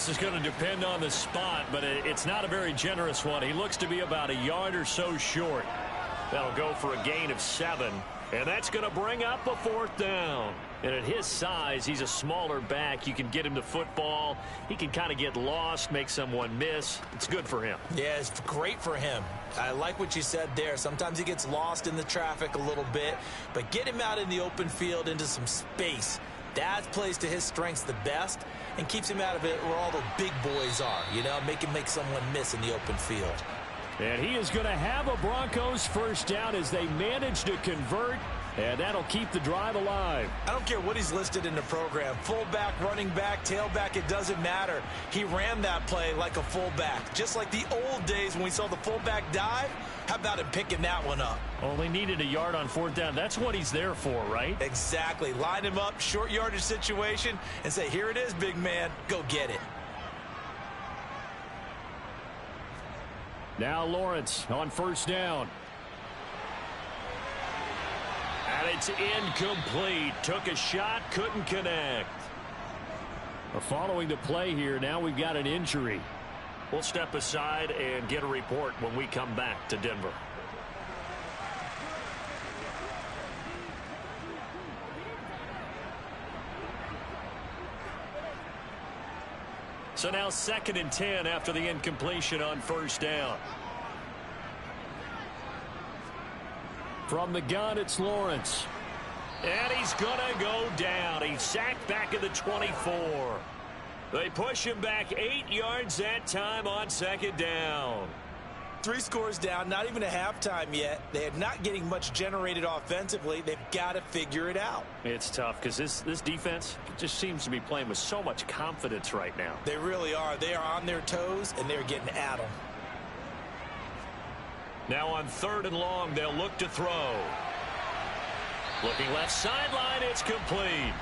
is going to depend on the spot, but it's not a very generous one. He looks to be about a yard or so short. That'll go for a gain of 7. And that's going to bring up a 4th down. And at his size, he's a smaller back. You can get him to football. He can kind of get lost, make someone miss. It's good for him. Yeah, it's great for him. I like what you said there. Sometimes he gets lost in the traffic a little bit. But get him out in the open field into some space. That plays to his strengths the best and keeps him out of it where all the big boys are. You know, make him make someone miss in the open field. And he is going to have a Broncos 1st down as they manage to convert, and that'll keep the drive alive. I don't care what he's listed in the program. Fullback, running back, tailback, it doesn't matter. He ran that play like a fullback, just like the old days when we saw the fullback dive. How about him picking that one up? Only needed a yard on 4th down. That's what he's there for, right? Exactly. Line him up, short yardage situation, and say, here it is, big man. Go get it. Now Lawrence on 1st down. And it's incomplete. Took a shot, couldn't connect. Following the play here, now we've got an injury. We'll step aside and get a report when we come back to Denver. So now 2nd and 10 after the incompletion on 1st down. From the gun, it's Lawrence. And he's going to go down. He's sacked back at the 24. They push him back 8 yards that time on 2nd down. 3 scores down, not even a halftime yet. They are not getting much generated offensively. They've got to figure it out. It's tough because this defense just seems to be playing with so much confidence right now. They really are. They are on their toes, and they're getting at them. Now on 3rd and long, they'll look to throw. Looking left sideline, it's complete.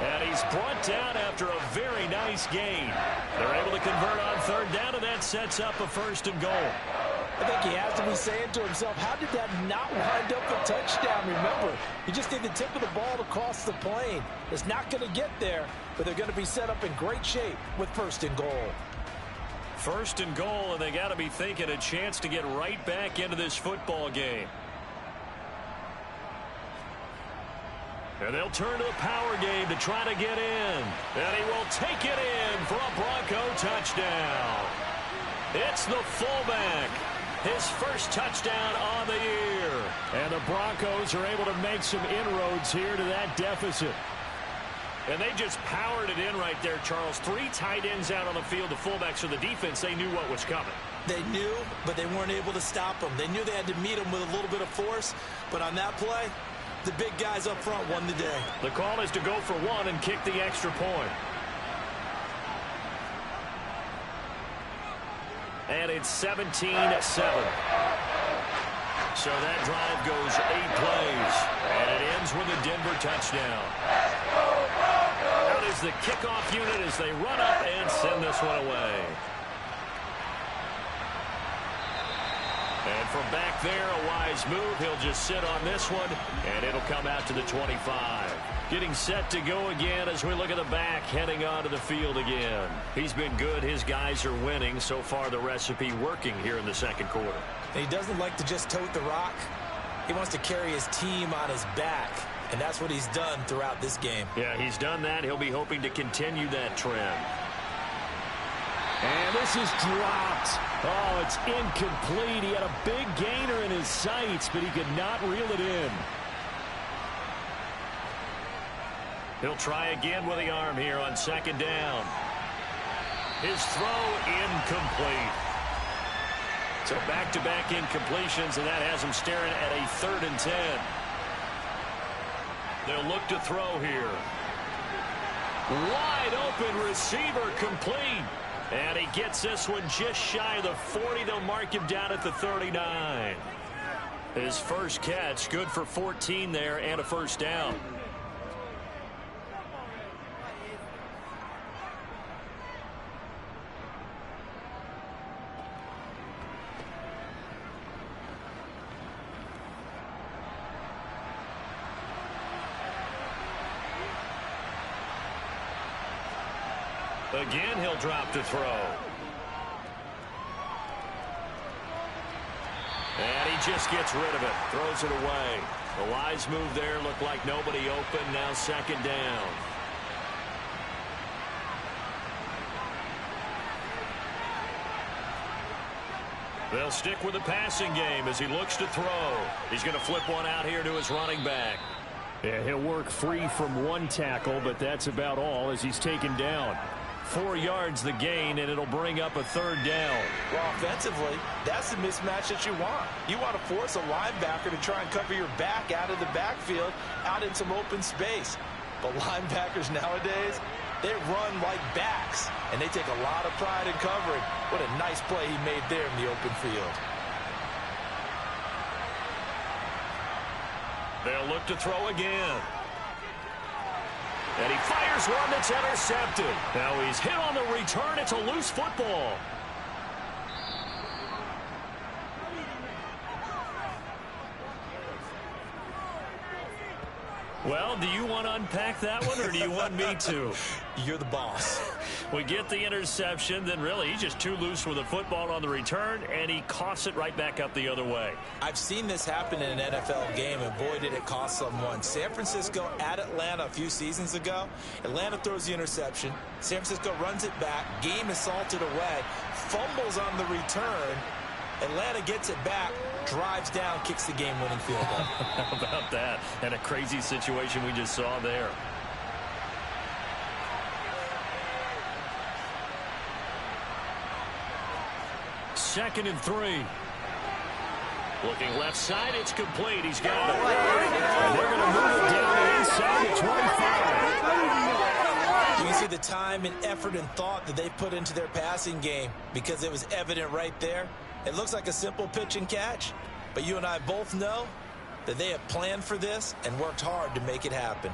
And he's brought down after a very nice gain. They're able to convert on 3rd down, and that sets up a 1st and goal. I think he has to be saying to himself, how did that not wind up a touchdown? Remember, you just need the tip of the ball to cross the plane. It's not going to get there, but they're going to be set up in great shape with 1st and goal. 1st and goal, and they got to be thinking a chance to get right back into this football game. And they'll turn to the power game to try to get in. And he will take it in for a Bronco touchdown. It's the fullback. His 1st touchdown on the year. And the Broncos are able to make some inroads here to that deficit. And they just powered it in right there, Charles. 3 tight ends out on the field. The fullbacks of the defense, they knew what was coming. They knew, but they weren't able to stop them. They knew they had to meet them with a little bit of force. But on that play, the big guys up front won the day. The call is to go for 1 and kick the extra point. And it's 17-7. So that drive goes 8 plays. And it ends with a Denver touchdown. Out is the kickoff unit as they run up and send this one away. And from back there, a wise move. He'll just sit on this one, and it'll come out to the 25. Getting set to go again as we look at the back, heading onto the field again. He's been good. His guys are winning. So far, the recipe working here in the 2nd quarter. He doesn't like to just tote the rock. He wants to carry his team on his back, and that's what he's done throughout this game. Yeah, he's done that. He'll be hoping to continue that trend. And this is dropped. Oh, it's incomplete. He had a big gainer in his sights, but he could not reel it in. He'll try again with the arm here on 2nd down. His throw incomplete. So back-to-back incompletions, and that has him staring at a 3rd and 10. They'll look to throw here. Wide open receiver complete. And he gets this one just shy of the 40. They'll mark him down at the 39. His first catch, good for 14 there and a 1st down. Again, he'll drop to throw. And he just gets rid of it. Throws it away. The wise move there. Looked like nobody open. Now second down. They'll stick with the passing game as he looks to throw. He's going to flip one out here to his running back. Yeah, he'll work free from one tackle, but that's about all as he's taken down. 4 yards the gain, and it'll bring up a third down. Well, offensively, that's the mismatch that you want. You want to force a linebacker to try and cover your back out of the backfield, out in some open space. But linebackers nowadays, they run like backs, and they take a lot of pride in covering. What a nice play he made there in the open field. They'll look to throw again. And he fires one that's intercepted. Now he's hit on the return. It's a loose football. Well, do you want to unpack that one, or do you want me to? You're the boss. We get the interception, then really he's just too loose with the football on the return, and he coughs it right back up the other way. I've seen this happen in an NFL game, and boy, did it cost someone. San Francisco at Atlanta a few seasons ago. Atlanta throws the interception. San Francisco runs it back. Game is salted away. Fumbles on the return. Atlanta gets it back, drives down, kicks the game-winning field goal. How about that? And a crazy situation we just saw there. Second and 3. Looking left side, it's complete. He's got it. And they're going to move it down the inside at 25. You can see the time and effort and thought that they put into their passing game because it was evident right there. It looks like a simple pitch and catch, but you and I both know that they have planned for this and worked hard to make it happen.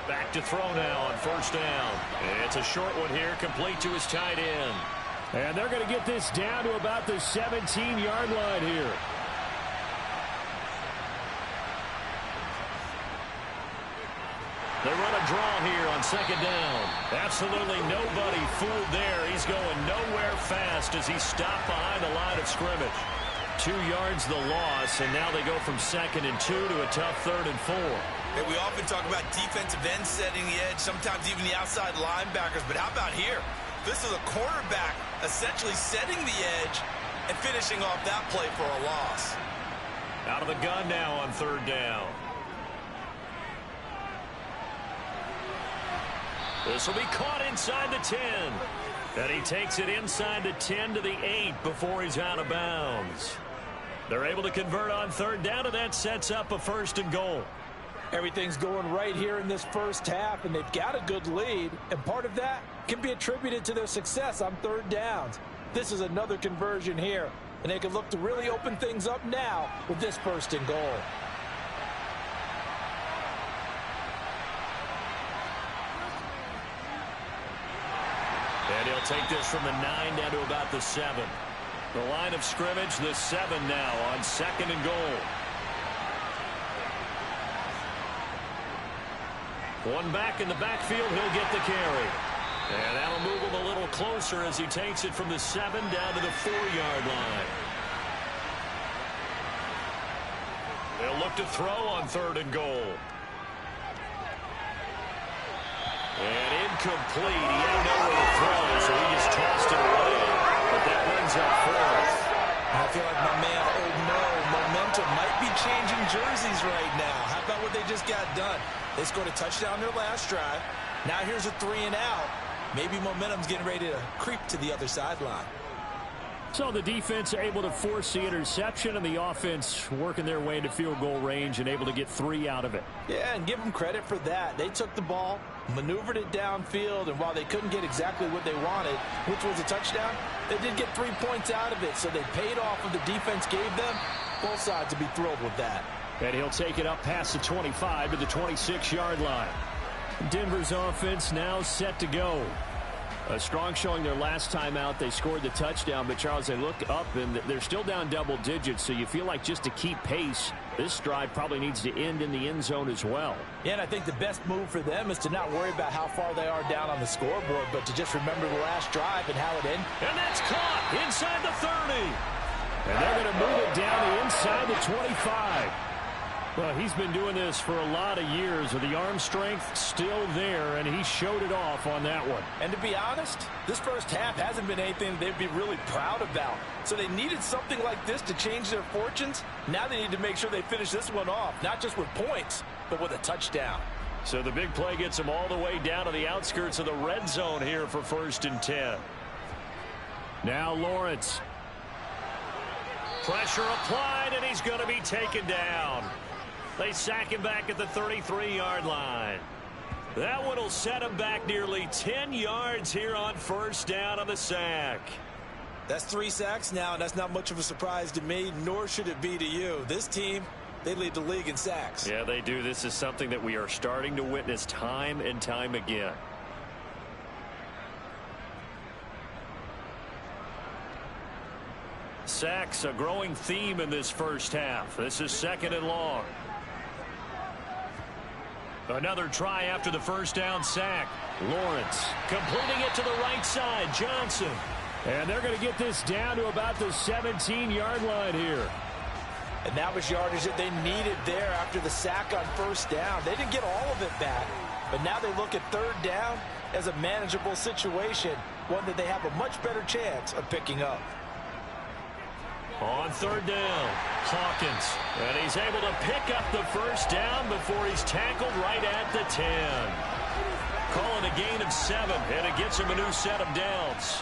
Back to throw now on first down. It's a short one here, complete to his tight end. And they're going to get this down to about the 17-yard line here. They run a draw here on second down. Absolutely nobody fooled there. He's going nowhere fast as he stopped behind the line of scrimmage. 2 yards the loss, and now they go from 2nd and 2 to a tough 3rd and 4. Hey, we often talk about defensive ends setting the edge, sometimes even the outside linebackers, but how about here? This is a quarterback essentially setting the edge and finishing off that play for a loss. Out of the gun now on 3rd down. This will be caught inside the 10. And he takes it inside the 10 to the 8 before he's out of bounds. They're able to convert on 3rd down, and that sets up a 1st and goal. Everything's going right here in this first half, and they've got a good lead, and part of that can be attributed to their success on 3rd downs. This is another conversion here, and they can look to really open things up now with this 1st and goal. And he'll take this from the 9 down to about the 7. The line of scrimmage, the 7 now on 2nd and goal. One back in the backfield, he'll get the carry. And that'll move him a little closer as he takes it from the 7 down to the 4-yard line. They'll look to throw on 3rd and goal. And incomplete. He had nowhere to throw, so he just tossed it away. But that brings up 4th. I feel like my man, oh no, momentum might be changing jerseys right now. How about what they just got done? They scored a touchdown their last drive. Now here's a 3 and out. Maybe momentum's getting ready to creep to the other sideline. So the defense able to force the interception, and the offense working their way into field goal range and able to get 3 out of it. Yeah, and give them credit for that. They took the ball, maneuvered it downfield, and while they couldn't get exactly what they wanted, which was a touchdown, they did get 3 points out of it, so they paid off what the defense gave them. Both sides would be thrilled with that. And he'll take it up past the 25 to the 26-yard line. Denver's offense now set to go. A strong showing their last time out. They scored the touchdown, but Charles, they look up and they're still down double digits, so you feel like just to keep pace, this drive probably needs to end in the end zone as well. Yeah, and I think the best move for them is to not worry about how far they are down on the scoreboard, but to just remember the last drive and how it ended. And that's caught inside the 30. And they're going to move it down to inside the 25. Well, he's been doing this for a lot of years with the arm strength still there, and he showed it off on that one. And to be honest, this first half hasn't been anything they'd be really proud about. So they needed something like this to change their fortunes. Now they need to make sure they finish this one off, not just with points, but with a touchdown. So the big play gets them all the way down to the outskirts of the red zone here for 1st and 10. Now Lawrence. Pressure applied, and he's going to be taken down. They sack him back at the 33-yard line. That one will set him back nearly 10 yards here on 1st down on the sack. That's 3 sacks now, and that's not much of a surprise to me, nor should it be to you. This team, they lead the league in sacks. Yeah, they do. This is something that we are starting to witness time and time again. Sacks, a growing theme in this first half. This is 2nd and long. Another try after the first down sack. Lawrence completing it to the right side. Johnson. And they're going to get this down to about the 17-yard line here. And that was yardage that they needed there after the sack on 1st down. They didn't get all of it back, but now they look at 3rd down as a manageable situation, one that they have a much better chance of picking up. On 3rd down, Hawkins, and he's able to pick up the 1st down before he's tackled right at the 10. Calling a gain of 7, and it gets him a new set of downs.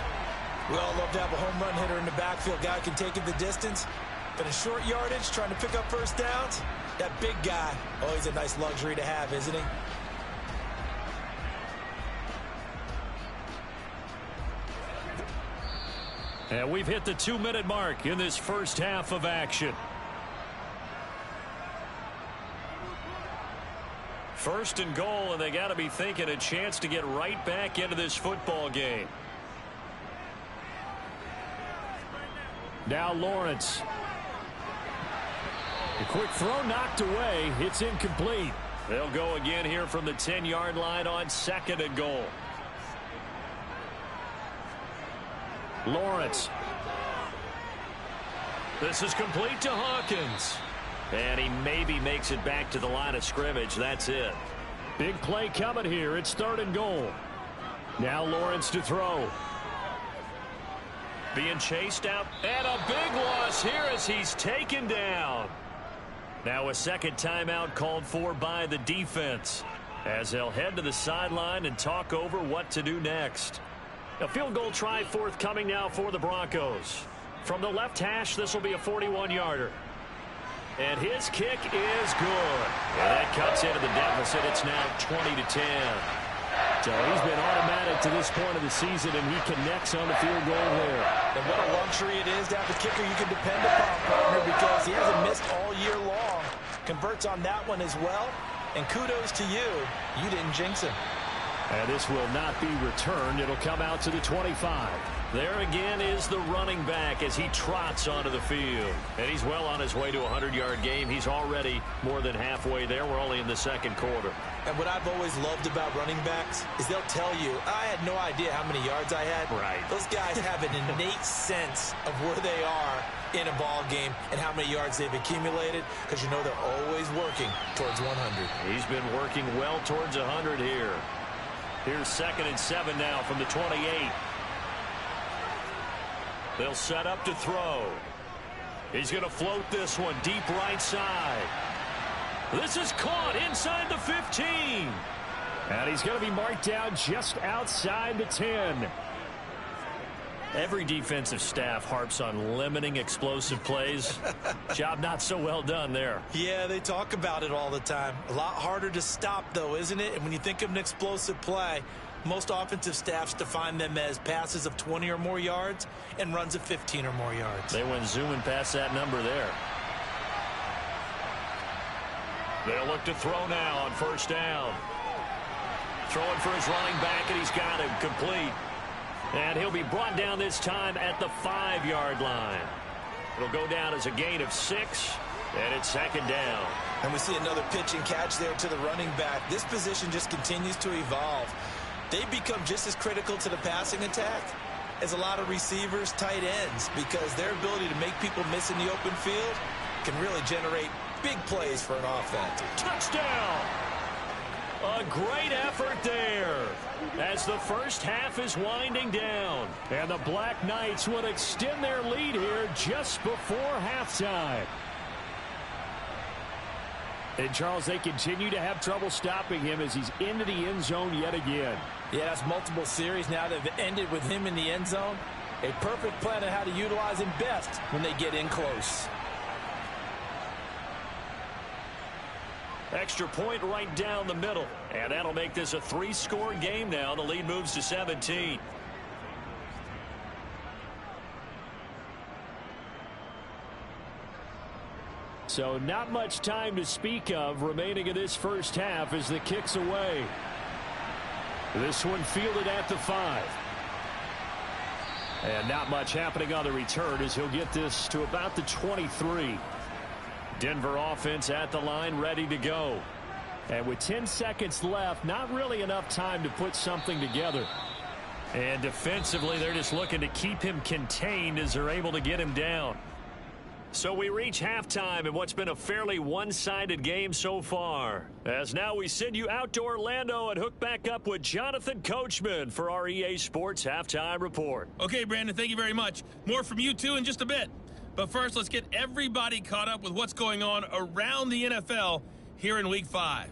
We all love to have a home run hitter in the backfield. Guy can take it the distance, but in short yardage, trying to pick up 1st downs, that big guy, oh, he's a nice luxury to have, isn't he? And we've hit the 2-minute mark in this first half of action. 1st and goal, and they got to be thinking a chance to get right back into this football game. Now Lawrence. A quick throw knocked away. It's incomplete. They'll go again here from the 10-yard line on 2nd and goal. Lawrence. This is complete to Hawkins. And he maybe makes it back to the line of scrimmage. That's it. Big play coming here. It's 3rd and goal. Now Lawrence to throw. Being chased out. And a big loss here as he's taken down. Now a second timeout called for by the defense, as they'll head to the sideline and talk over what to do next. A field goal try forthcoming now for the Broncos. From the left hash, this will be a 41-yarder. And his kick is good. And that cuts into the deficit. It's now 20-10. So he's been automatic to this point of the season, and he connects on the field goal there. And what a luxury it is to have a kicker you can depend upon, partner, because he hasn't missed all year long. Converts on that one as well. And kudos to you. You didn't jinx him. And this will not be returned. It'll come out to the 25. There again is the running back as he trots onto the field. And he's well on his way to a 100-yard game. He's already more than halfway there. We're only in the 2nd quarter. And what I've always loved about running backs is they'll tell you, I had no idea how many yards I had. Right. Those guys have an innate sense of where they are in a ball game and how many yards they've accumulated, because you know they're always working towards 100. He's been working well towards 100 here. Here's 2nd and 7 now from the 28. They'll set up to throw. He's going to float this one deep right side. This is caught inside the 15. And he's going to be marked down just outside the 10. Every defensive staff harps on limiting explosive plays. Job not so well done there. Yeah, they talk about it all the time. A lot harder to stop, though, isn't it? And when you think of an explosive play, most offensive staffs define them as passes of 20 or more yards and runs of 15 or more yards. They went zooming past that number there. They'll look to throw now on 1st down. Throwing for his running back, and he's got him complete. And he'll be brought down this time at the 5-yard line. It'll go down as a gain of 6, and it's second down. And we see another pitch and catch there to the running back. This position just continues to evolve. They become just as critical to the passing attack as a lot of receivers, tight ends, because their ability to make people miss in the open field can really generate big plays for an offense. Touchdown! A great effort there as the first half is winding down. And the Black Knights will extend their lead here just before halftime. And, Charles, they continue to have trouble stopping him as he's into the end zone yet again. Yeah, that's multiple series now that have ended with him in the end zone. A perfect plan on how to utilize him best when they get in close. Extra point right down the middle. And that'll make this a 3-score game now. The lead moves to 17. So not much time to speak of remaining in this first half as the kick's away. This one fielded at the 5. And not much happening on the return as he'll get this to about the 23. Denver offense at the line ready to go. And with 10 seconds left, not really enough time to put something together. And defensively, they're just looking to keep him contained as they're able to get him down. So we reach halftime in what's been a fairly one-sided game so far. As now we send you out to Orlando and hook back up with Jonathan Coachman for our EA Sports Halftime Report. Okay, Brandon, thank you very much. More from you two in just a bit. But first, let's get everybody caught up with what's going on around the NFL here in Week 5.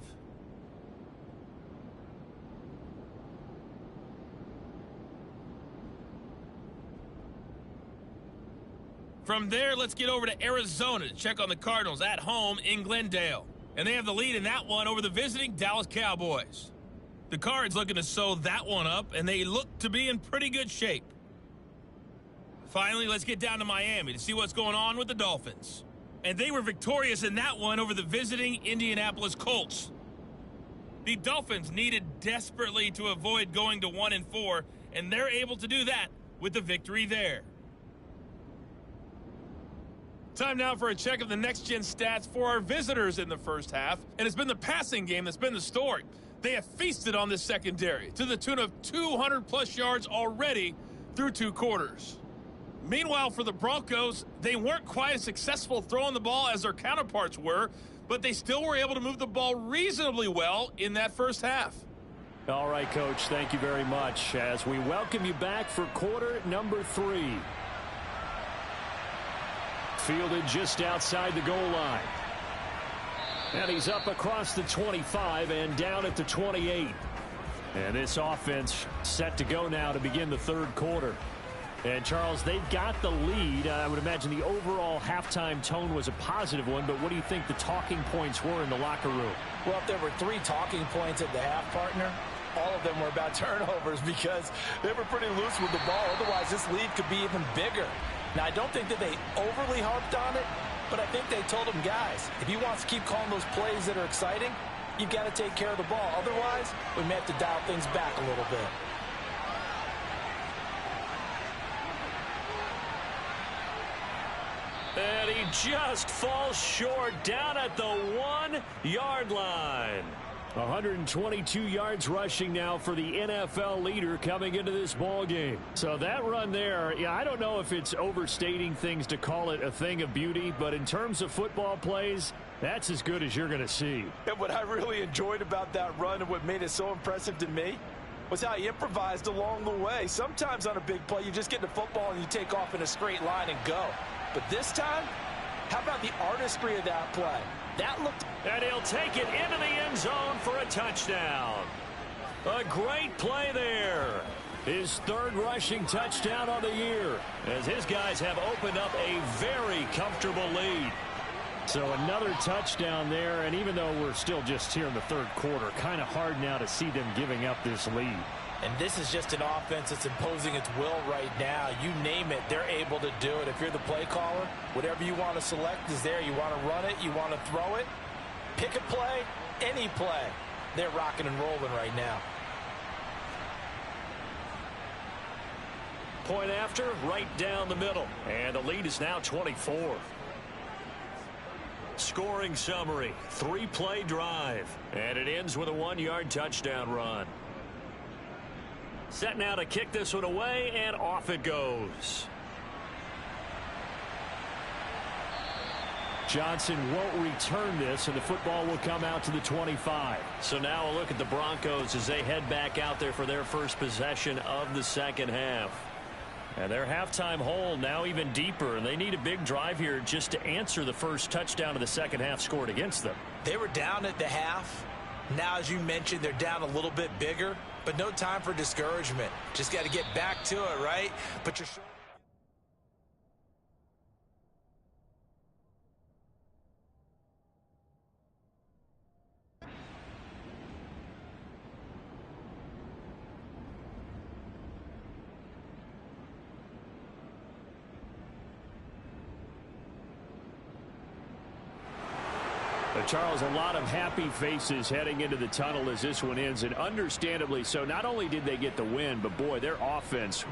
From there, let's get over to Arizona to check on the Cardinals at home in Glendale. And they have the lead in that one over the visiting Dallas Cowboys. The Cards looking to sew that one up, and they look to be in pretty good shape. Finally, let's get down to Miami to see what's going on with the Dolphins. And they were victorious in that one over the visiting Indianapolis Colts. The Dolphins needed desperately to avoid going to 1-4, and they're able to do that with the victory there. Time now for a check of the next-gen stats for our visitors in the first half, and it's been the passing game that's been the story. They have feasted on this secondary to the tune of 200-plus yards already through 2 quarters. Meanwhile, for the Broncos, they weren't quite as successful throwing the ball as their counterparts were, but they still were able to move the ball reasonably well in that first half. All right, Coach, thank you very much as we welcome you back for quarter number 3. Fielded just outside the goal line. And he's up across the 25 and down at the 28. And this offense set to go now to begin the third quarter. And, Charles, they've got the lead. I would imagine the overall halftime tone was a positive one, but what do you think the talking points were in the locker room? Well, if there were 3 talking points at the half, partner, all of them were about turnovers because they were pretty loose with the ball. Otherwise, this lead could be even bigger. Now, I don't think that they overly harped on it, but I think they told them, guys, if you want to keep calling those plays that are exciting, you've got to take care of the ball. Otherwise, we may have to dial things back a little bit. And he just falls short down at the 1-yard line. 122 yards rushing now for the NFL leader coming into this ball game. So that run there, yeah, I don't know if it's overstating things to call it a thing of beauty, but in terms of football plays, that's as good as you're going to see. And what I really enjoyed about that run and what made it so impressive to me was how he improvised along the way. Sometimes on a big play, you just get the football and you take off in a straight line and go. But this time, how about the artistry of that play? That looked... And he'll take it into the end zone for a touchdown. A great play there. His 3rd rushing touchdown on the year as his guys have opened up a very comfortable lead. So another touchdown there, and even though we're still just here in the 3rd quarter, kind of hard now to see them giving up this lead. And this is just an offense that's imposing its will right now. You name it, they're able to do it. If you're the play caller, whatever you want to select is there. You want to run it, you want to throw it. Pick a play, any play. They're rocking and rolling right now. point after, right down the middle. And the lead is now 24. Scoring summary, 3-play drive. And it ends with a 1-yard touchdown run. Set now to kick this one away, and off it goes. Johnson won't return this, and the football will come out to the 25. So now a look at the Broncos as they head back out there for their first possession of the second half. And their halftime hole now even deeper, and they need a big drive here just to answer the first touchdown of the second half scored against them. They were down at the half. Now, as you mentioned, they're down a little bit bigger, but no time for discouragement. Just got to get back to it, right? Put your shoulder. Charles, a lot of happy faces heading into the tunnel as this one ends, and understandably so. Not only did they get the win, but boy, their offense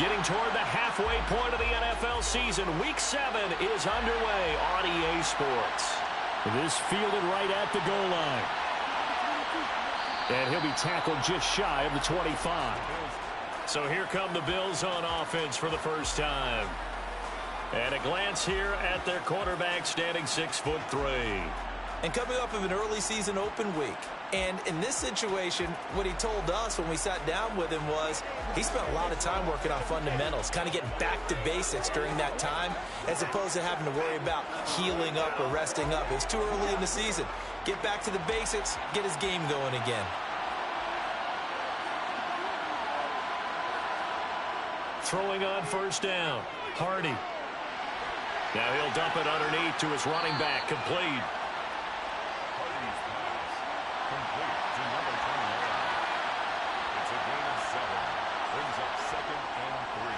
Getting toward the halfway point of the NFL season. Week 7 is underway on EA Sports. This fielded right at the goal line. And he'll be tackled just shy of the 25. So here come the Bills on offense for the first time. And a glance here at their quarterback standing 6'3". And coming up of an early season open week. And in this situation, what he told us when we sat down with him was he spent a lot of time working on fundamentals, kind of getting back to basics during that time, as opposed to having to worry about healing up or resting up. It's too early in the season. Get back to the basics, get his game going again. Throwing on first down. Hardy. Now he'll dump it underneath to his running back. Complete. Hardy's pass. Complete to number 29. It's a gain of 7. Brings up 2nd and 3.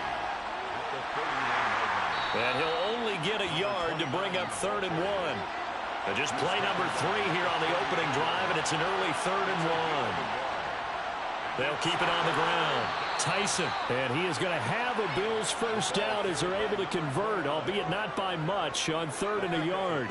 At the 39-yard line. And he'll only get a yard to bring up 3rd and 1. Just play number 3 here on the opening drive, and it's an early 3rd and 1. They'll keep it on the ground. Tyson. And he is going to have a Bills first down as they're able to convert, albeit not by much, on 3rd and a yard.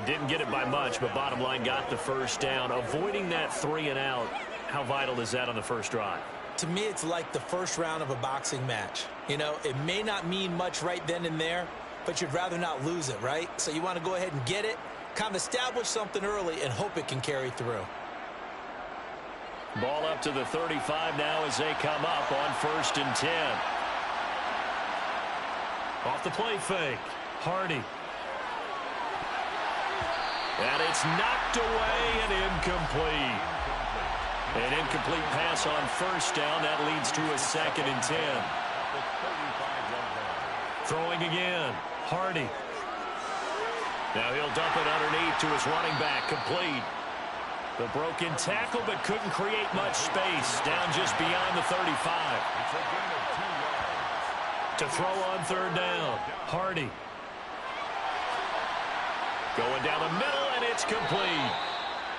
Didn't get it by much, but bottom line got the first down. Avoiding that 3 and out, how vital is that on the first drive? To me, it's like the first round of a boxing match. You know, it may not mean much right then and there, but you'd rather not lose it, right? So you want to go ahead and get it, kind of establish something early, and hope it can carry through. Ball up to the 35 now as they come up on 1st and 10. Off the play fake. Hardy. And it's knocked away and incomplete. An incomplete pass on first down. That leads to a 2nd and 10. Throwing again. Hardy. Now he'll dump it underneath to his running back. Complete. The broken tackle, but couldn't create much space. Down just beyond the 35. It's a gain of 2 yards. To throw on 3rd down. Hardy. Going down the middle, and it's complete.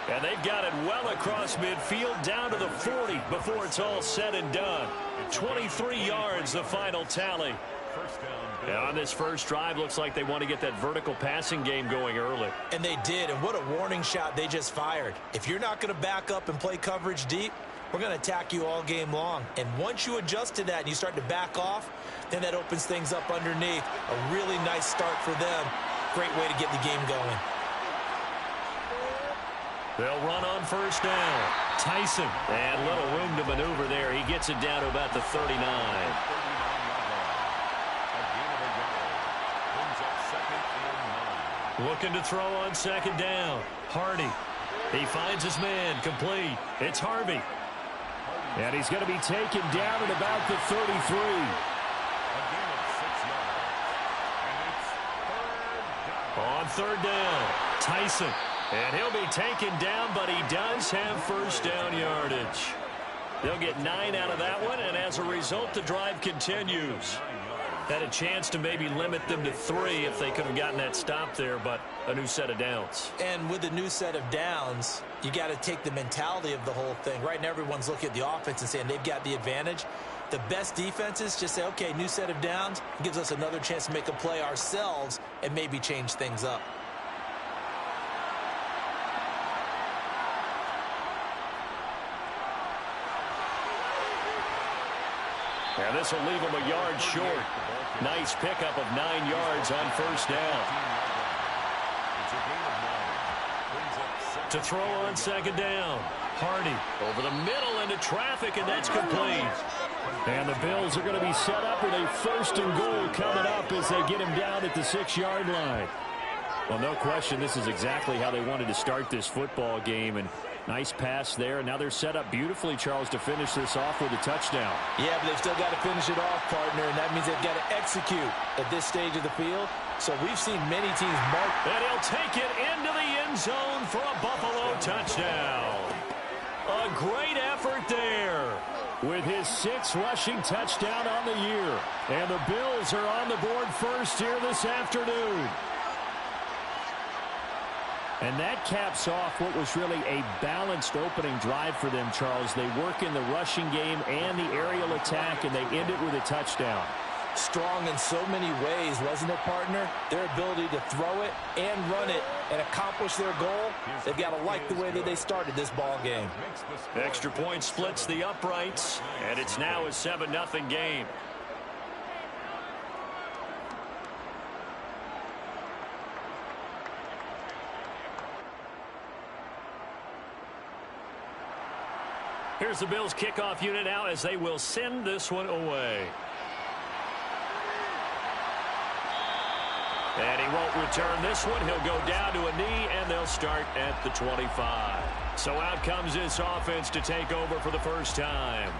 And they've got it well across midfield, down to the 40 before it's all said and done. 23 yards, the final tally. First down. And on this first drive, looks like they want to get that vertical passing game going early. And they did, and what a warning shot they just fired. If you're not going to back up and play coverage deep, we're going to attack you all game long. And once you adjust to that and you start to back off, then that opens things up underneath. A really nice start for them. Great way to get the game going. They'll run on first down. Tyson. And little room to maneuver there. He gets it down to about the 39. Looking to throw on 2nd down. Hardy. He finds his man. Complete. It's Harvey. And he's going to be taken down at about the 33. A gain of 6 yards. And it's 3rd down. On 3rd down. Tyson. And he'll be taken down, but he does have first down yardage. They'll get 9 out of that one, and as a result, the drive continues. Had a chance to maybe limit them to 3 if they could have gotten that stop there, but a new set of downs. And with a new set of downs, you got to take the mentality of the whole thing. Right now, everyone's looking at the offense and saying they've got the advantage. The best defenses just say, okay, new set of downs. It gives us another chance to make a play ourselves and maybe change things up. And this will leave him a yard short. Nice pickup of 9 yards on first down. To throw on 2nd down. Hardy over the middle into traffic, and that's complete. And the Bills are going to be set up with a 1st and goal coming up as they get him down at the 6-yard line. Well, no question, this is exactly how they wanted to start this football game. And nice pass there. And now they're set up beautifully, Charles, to finish this off with a touchdown. Yeah, but they've still got to finish it off, partner, and that means they've got to execute at this stage of the field. So we've seen many teams mark. And he'll take it into the end zone for a Buffalo touchdown. A great effort there with his 6th rushing touchdown on the year. And the Bills are on the board first here this afternoon. And that caps off what was really a balanced opening drive for them, Charles. They work in the rushing game and the aerial attack, and they end it with a touchdown. Strong in so many ways, wasn't it, partner? Their ability to throw it and run it and accomplish their goal, they've got to like the way that they started this ball game. Extra point splits the uprights, and it's now a 7-0 game. Here's the Bills kickoff unit now as they will send this one away. And he won't return this one. He'll go down to a knee, and they'll start at the 25. So out comes this offense to take over for the first time.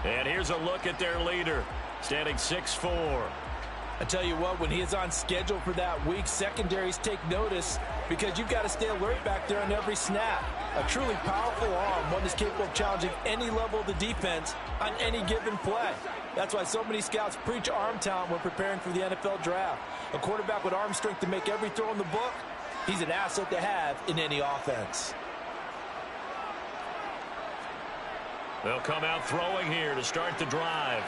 And here's a look at their leader, standing 6'4". I tell you what, when he is on schedule for that week, secondaries take notice because you've got to stay alert back there on every snap. A truly powerful arm, one that's capable of challenging any level of the defense on any given play. That's why so many scouts preach arm talent when preparing for the NFL draft. A quarterback with arm strength to make every throw in the book, he's an asset to have in any offense. They'll come out throwing here to start the drive.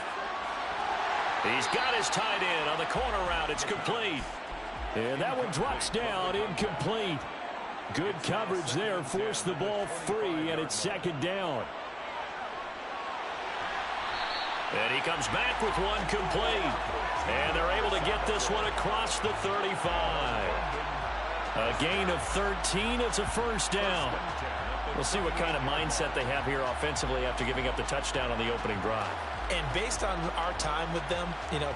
He's got his tight end on the corner route. It's complete. And that one drops down, incomplete. Good coverage there, forced the ball free, and it's second down. And he comes back with one complete. And they're able to get this one across the 35. A gain of 13. It's a first down. We'll see what kind of mindset they have here offensively after giving up the touchdown on the opening drive. And based on our time with them,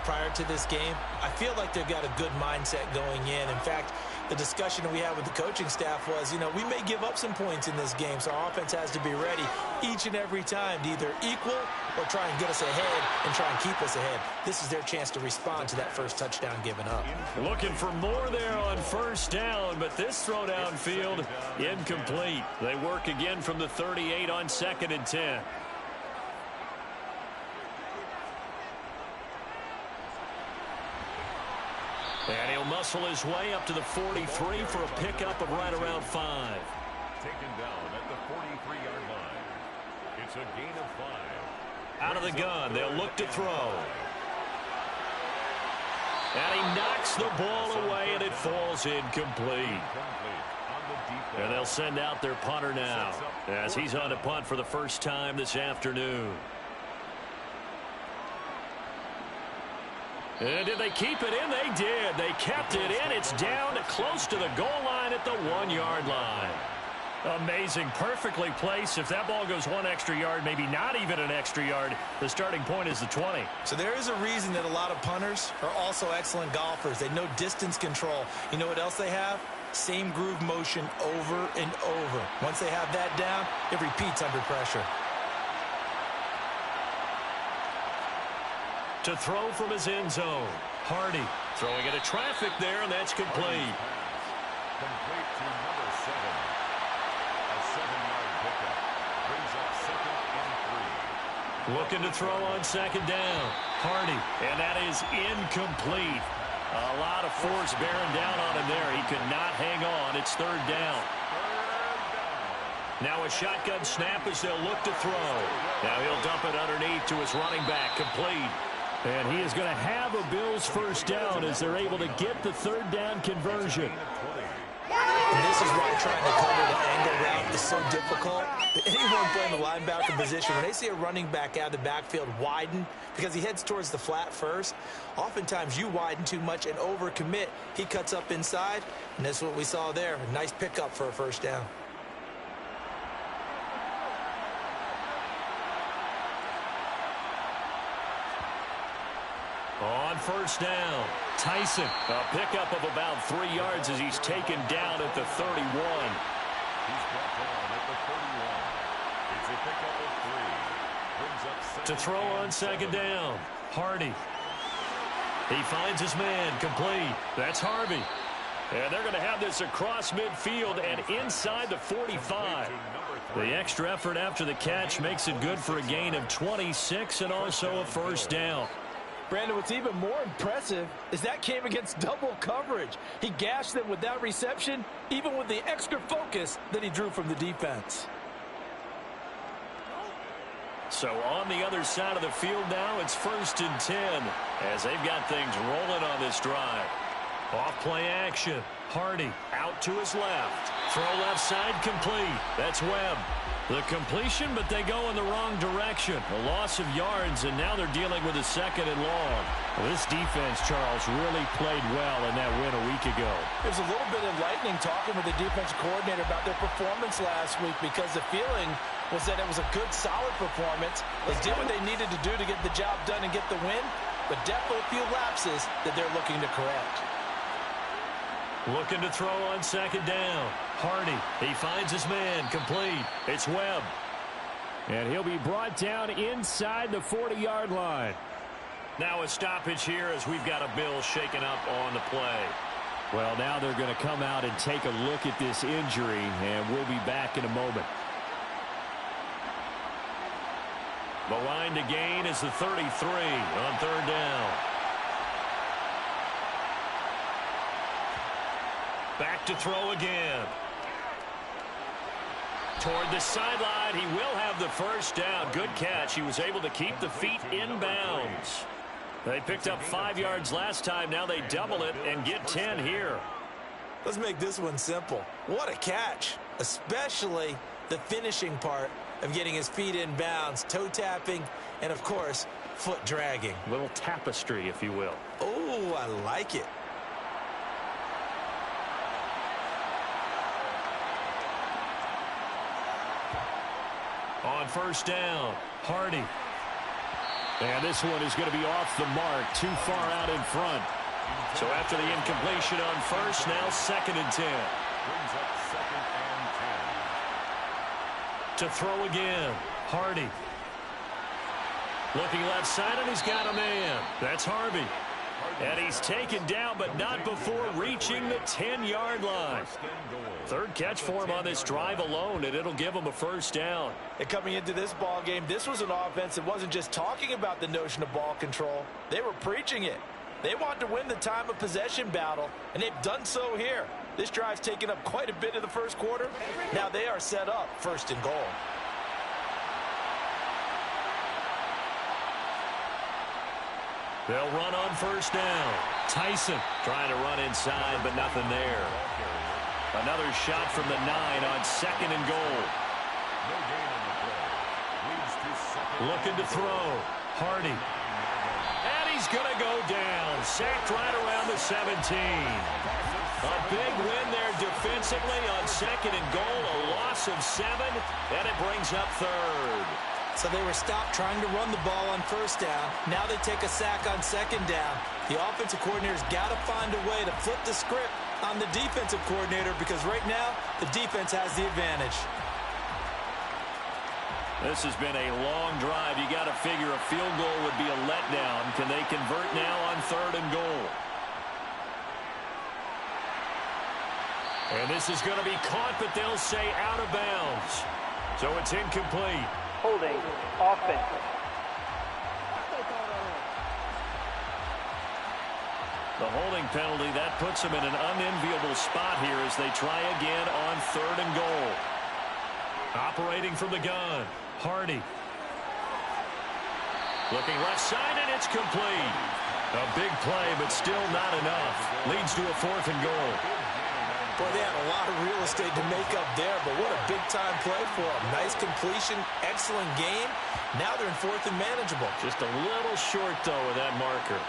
prior to this game, I feel like they've got a good mindset going in. In fact, the discussion we had with the coaching staff was, we may give up some points in this game, so our offense has to be ready each and every time to either equal or try and get us ahead and try and keep us ahead. This is their chance to respond to that first touchdown given up. Looking for more there on first down, but this throw downfield, incomplete. They work again from the 38 on 2nd and 10. And he'll muscle his way up to the 43 for a pickup of right around 5. Taken down at the 43-yard line. It's a gain of 5. Out of the gun, they'll look to throw. And he knocks the ball away, and it falls incomplete. And they'll send out their punter now as he's on to punt for the first time this afternoon. And did they keep it in? They did. They kept it in. It's down close to the goal line at the 1-yard line. Amazing. Perfectly placed. If that ball goes one extra yard, maybe not even an extra yard, the starting point is the 20. So there is a reason that a lot of punters are also excellent golfers. They know distance control. You know what else they have? Same groove motion over and over. Once they have that down, it repeats under pressure. To throw from his end zone. Hardy throwing into traffic there, and that's complete. Complete to number 7. A 7-yard pickup. Brings up 2nd and 3. Looking to throw on 2nd down. Hardy, and that is incomplete. A lot of force bearing down on him there. He could not hang on. It's 3rd down. Now a shotgun snap as they'll look to throw. Now he'll dump it underneath to his running back, complete. And he is going to have a Bills first down as they're able to get the 3rd down conversion. And this is why trying to cover the angle route is so difficult. Anyone playing the linebacker position, when they see a running back out of the backfield widen, because he heads towards the flat first, oftentimes you widen too much and overcommit. He cuts up inside, and that's what we saw there. A nice pickup for a first down. On first down, Tyson, a pickup of about 3 yards as he's taken down at the 31. He's brought down at the 41. It's a pickup of 3. Brings up To throw on 2nd down, Hardy. He finds his man, complete. That's Harvey. And they're going to have this across midfield and inside the 45. The extra effort after the catch makes it good for a gain of 26 and also a first down. Brandon, what's even more impressive is that came against double coverage. He gashed them with that reception, even with the extra focus that he drew from the defense. So on the other side of the field now, it's 1st and 10 as they've got things rolling on this drive. Off play action. Hardy out to his left. Throw left side complete. That's Webb. The completion, but they go in the wrong direction. A loss of yards, and now they're dealing with a 2nd and long. Well, this defense, Charles, really played well in that win a week ago. It was a little bit enlightening talking with the defensive coordinator about their performance last week because the feeling was that it was a good, solid performance. They did what they needed to do to get the job done and get the win, but definitely a few lapses that they're looking to correct. Looking to throw on 2nd down. Hardy, he finds his man, complete. It's Webb. And he'll be brought down inside the 40-yard line. Now a stoppage here as we've got a Bill shaken up on the play. Well, now they're going to come out and take a look at this injury, and we'll be back in a moment. The line to gain is the 33 on 3rd down. Back to throw again. Toward the sideline, he will have the 1st down. Good catch. He was able to keep the feet in bounds. They picked up 5 yards last time. Now they double it and get 10 here. Let's make this one simple. What a catch, especially the finishing part of getting his feet in bounds, toe tapping, and, of course, foot dragging. A little tapestry, if you will. Oh, I like it. On 1st down, Hardy. And this one is going to be off the mark, too far out in front. So after the incompletion on 1st, now 2nd and 10. Brings up 2nd and 10. To throw again, Hardy. Looking left side, and he's got a man. That's Harvey. And he's taken down, but not before reaching the 10-yard line. 3rd catch for him on this drive alone, and it'll give him a 1st down. And coming into this ball game, this was an offense that wasn't just talking about the notion of ball control. They were preaching it. They wanted to win the time of possession battle, and they've done so here. This drive's taken up quite a bit of the 1st quarter. Now they are set up 1st and goal. They'll run on 1st down. Tyson trying to run inside, but nothing there. Another shot from the 9 on 2nd and goal. No gain on the play. Leads to 2nd. Looking to throw. Hardy. And he's going to go down. Sacked right around the 17. A big win there defensively on 2nd and goal. A loss of 7, and it brings up 3rd. So they were stopped trying to run the ball on 1st down. Now they take a sack on 2nd down. The offensive coordinator's got to find a way to flip the script on the defensive coordinator because right now the defense has the advantage. This has been a long drive. You got to figure a field goal would be a letdown. Can they convert now on 3rd and goal? And this is going to be caught, but they'll say out of bounds. So it's incomplete. Holding offense. The holding penalty, that puts them in an unenviable spot here as they try again on 3rd and goal. Operating from the gun, Hardy. Looking left side, and it's complete. A big play, but still not enough. Leads to a 4th and goal. Boy, they had a lot of real estate to make up there, but what a big-time play for them. Nice completion, excellent game. Now they're in 4th and manageable. Just a little short, though, with that marker.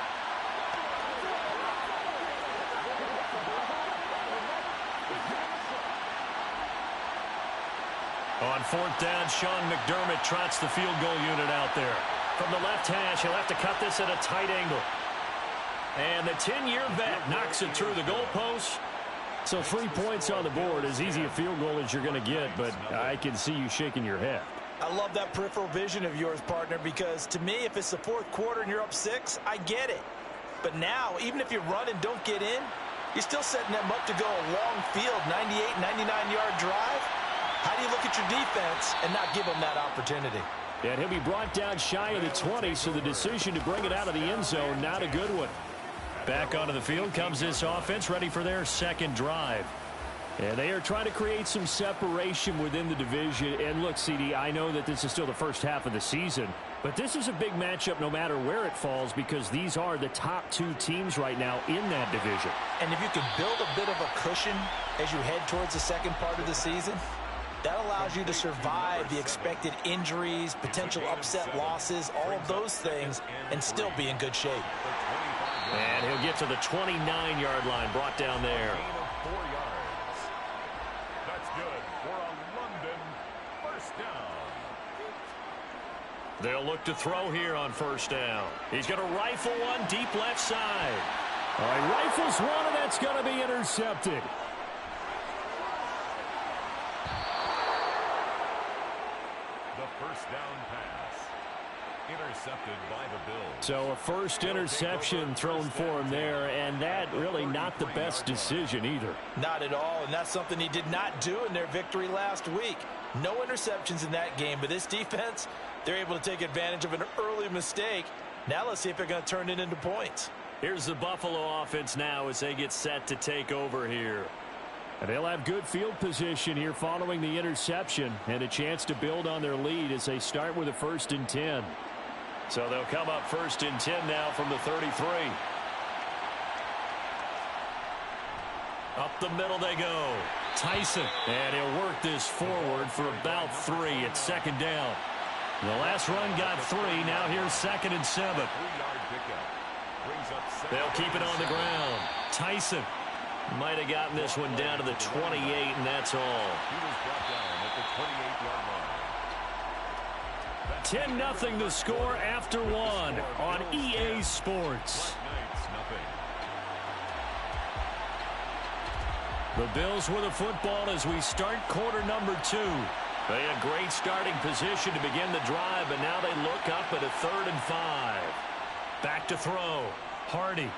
On 4th down, Sean McDermott trots the field goal unit out there. From the left hash, he'll have to cut this at a tight angle. And the 10-year vet knocks it through the goalpost. So 3 points on the board, as easy a field goal as you're going to get, but I can see you shaking your head. I love that peripheral vision of yours, partner, because to me, if it's the 4th quarter and you're up 6, I get it. But now, even if you run and don't get in, you're still setting them up to go a long field, 98, 99-yard drive. How do you look at your defense and not give them that opportunity? And he'll be brought down shy of the 20, so the decision to bring it out of the end zone, not a good one. Back onto the field comes this offense, ready for their second drive. And they are trying to create some separation within the division. And look, CD, I know that this is still the first half of the season, but this is a big matchup no matter where it falls, because these are the top two teams right now in that division. And if you can build a bit of a cushion as you head towards the second part of the season, that allows you to survive the expected injuries, potential upset losses, all of those things, and still be in good shape. And he'll get to the 29-yard line, brought down there. Gain of 4 yards. That's good for a London first down. They'll look to throw here on first down. He's going to rifle one deep left side. All right, rifles one, and that's going to be intercepted. The first down pass. Intercepted by the Bills. So a first interception thrown for him there, and that really not the best decision either. Not at all, and that's something he did not do in their victory last week. No interceptions in that game, but this defense, they're able to take advantage of an early mistake. Now let's see if they're going to turn it into points. Here's the Buffalo offense now as they get set to take over here. And they'll have good field position here following the interception, and a chance to build on their lead as they start with a 1st and 10. So they'll come up 1st and 10 now from the 33. Up the middle they go. Tyson. And he'll work this forward for about 3 at 2nd down. The last run got 3. Now here's 2nd and 7. 3-yard pickup. Brings up They'll keep it on the ground. Tyson might have gotten this one down to the 28, and that's all. He was brought down at the 28-yard line. 10-0 the score after 1 on EA Sports. The Bills with the football as we start quarter number 2. They had great starting position to begin the drive, but now they look up at a 3rd and 5. Back to throw. Hardy.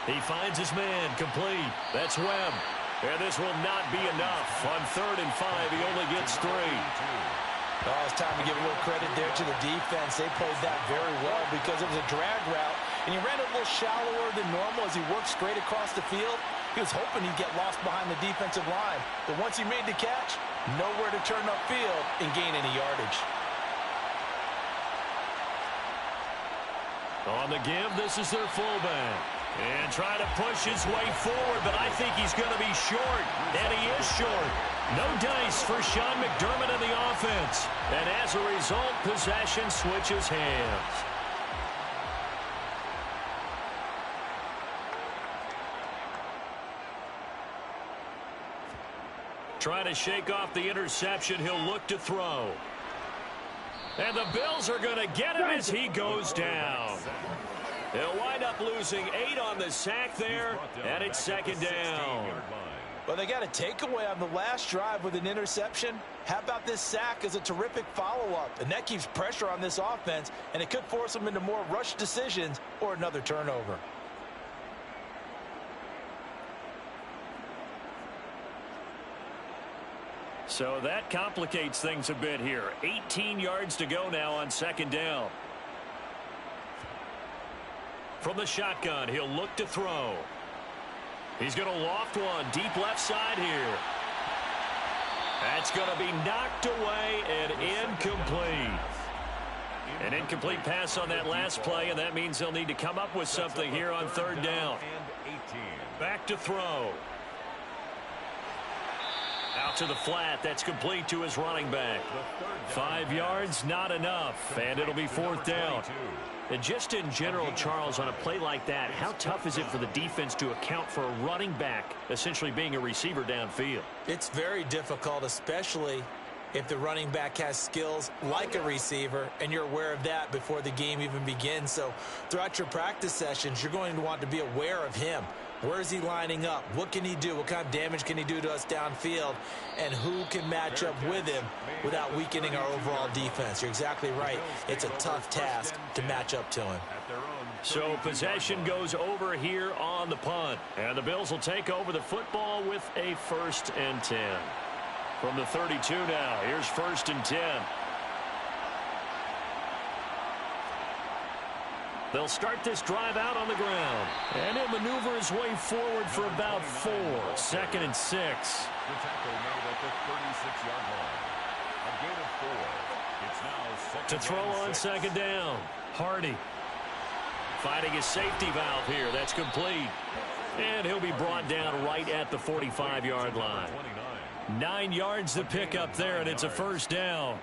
He finds his man, complete. That's Webb. And this will not be enough. On 3rd and 5, he only gets 3. Oh, it's time to give a little credit there to the defense. They played that very well because it was a drag route, and he ran a little shallower than normal as he worked straight across the field. He was hoping he'd get lost behind the defensive line, but once he made the catch, nowhere to turn upfield and gain any yardage. On the give, this is their fullback. And trying to push his way forward, but I think he's going to be short. And he is short. No dice for Sean McDermott in the offense. And as a result, possession switches hands. Trying to shake off the interception. He'll look to throw. And the Bills are going to get him as he goes down. They'll wind up losing 8 on the sack there, and it's 2nd down. Well, they got a takeaway on the last drive with an interception. How about this sack as a terrific follow-up? And that keeps pressure on this offense, and it could force them into more rush decisions or another turnover. So that complicates things a bit here. 18 yards to go now on 2nd down. From the shotgun, he'll look to throw. He's going to loft one deep left side here. That's going to be knocked away and incomplete. An incomplete pass on that last play, and that means they'll need to come up with something here on 3rd down. Back to throw. Out to the flat. That's complete to his running back. 5 yards, not enough, and it'll be 4th down. And just in general, Charles, on a play like that, how tough is it for the defense to account for a running back essentially being a receiver downfield? It's very difficult, especially if the running back has skills like a receiver, and you're aware of that before the game even begins. So throughout your practice sessions, you're going to want to be aware of him. Where is he lining up? What can he do? What kind of damage can he do to us downfield? And who can match up with him without weakening our overall defense? You're exactly right. It's a tough task to match up to him. So possession goes over here on the punt. And the Bills will take over the football with a 1st and 10. From the 32 now, here's 1st and 10. They'll start this drive out on the ground. And he'll maneuver his way forward for about 4. 2nd and 6. The tackle made at the 36-yard line. A gain of 4. It's now To throw on 2nd down. Hardy finding his safety valve here. That's complete. And he'll be brought down right at the 45-yard line. 9 yards to pick up there, and it's a first down.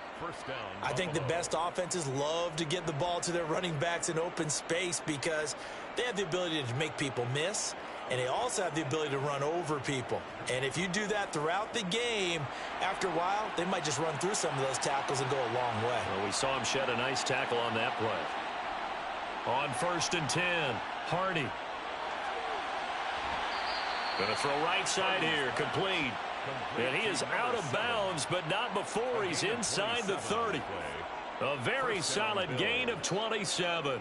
I think the best offenses love to get the ball to their running backs in open space because they have the ability to make people miss, and they also have the ability to run over people. And if you do that throughout the game, after a while, they might just run through some of those tackles and go a long way. Well, we saw him shed a nice tackle on that play. On 1st and 10, Hardy. Going to throw right side here, complete. And he is out of bounds, but not before he's inside the 30. A very solid gain of 27.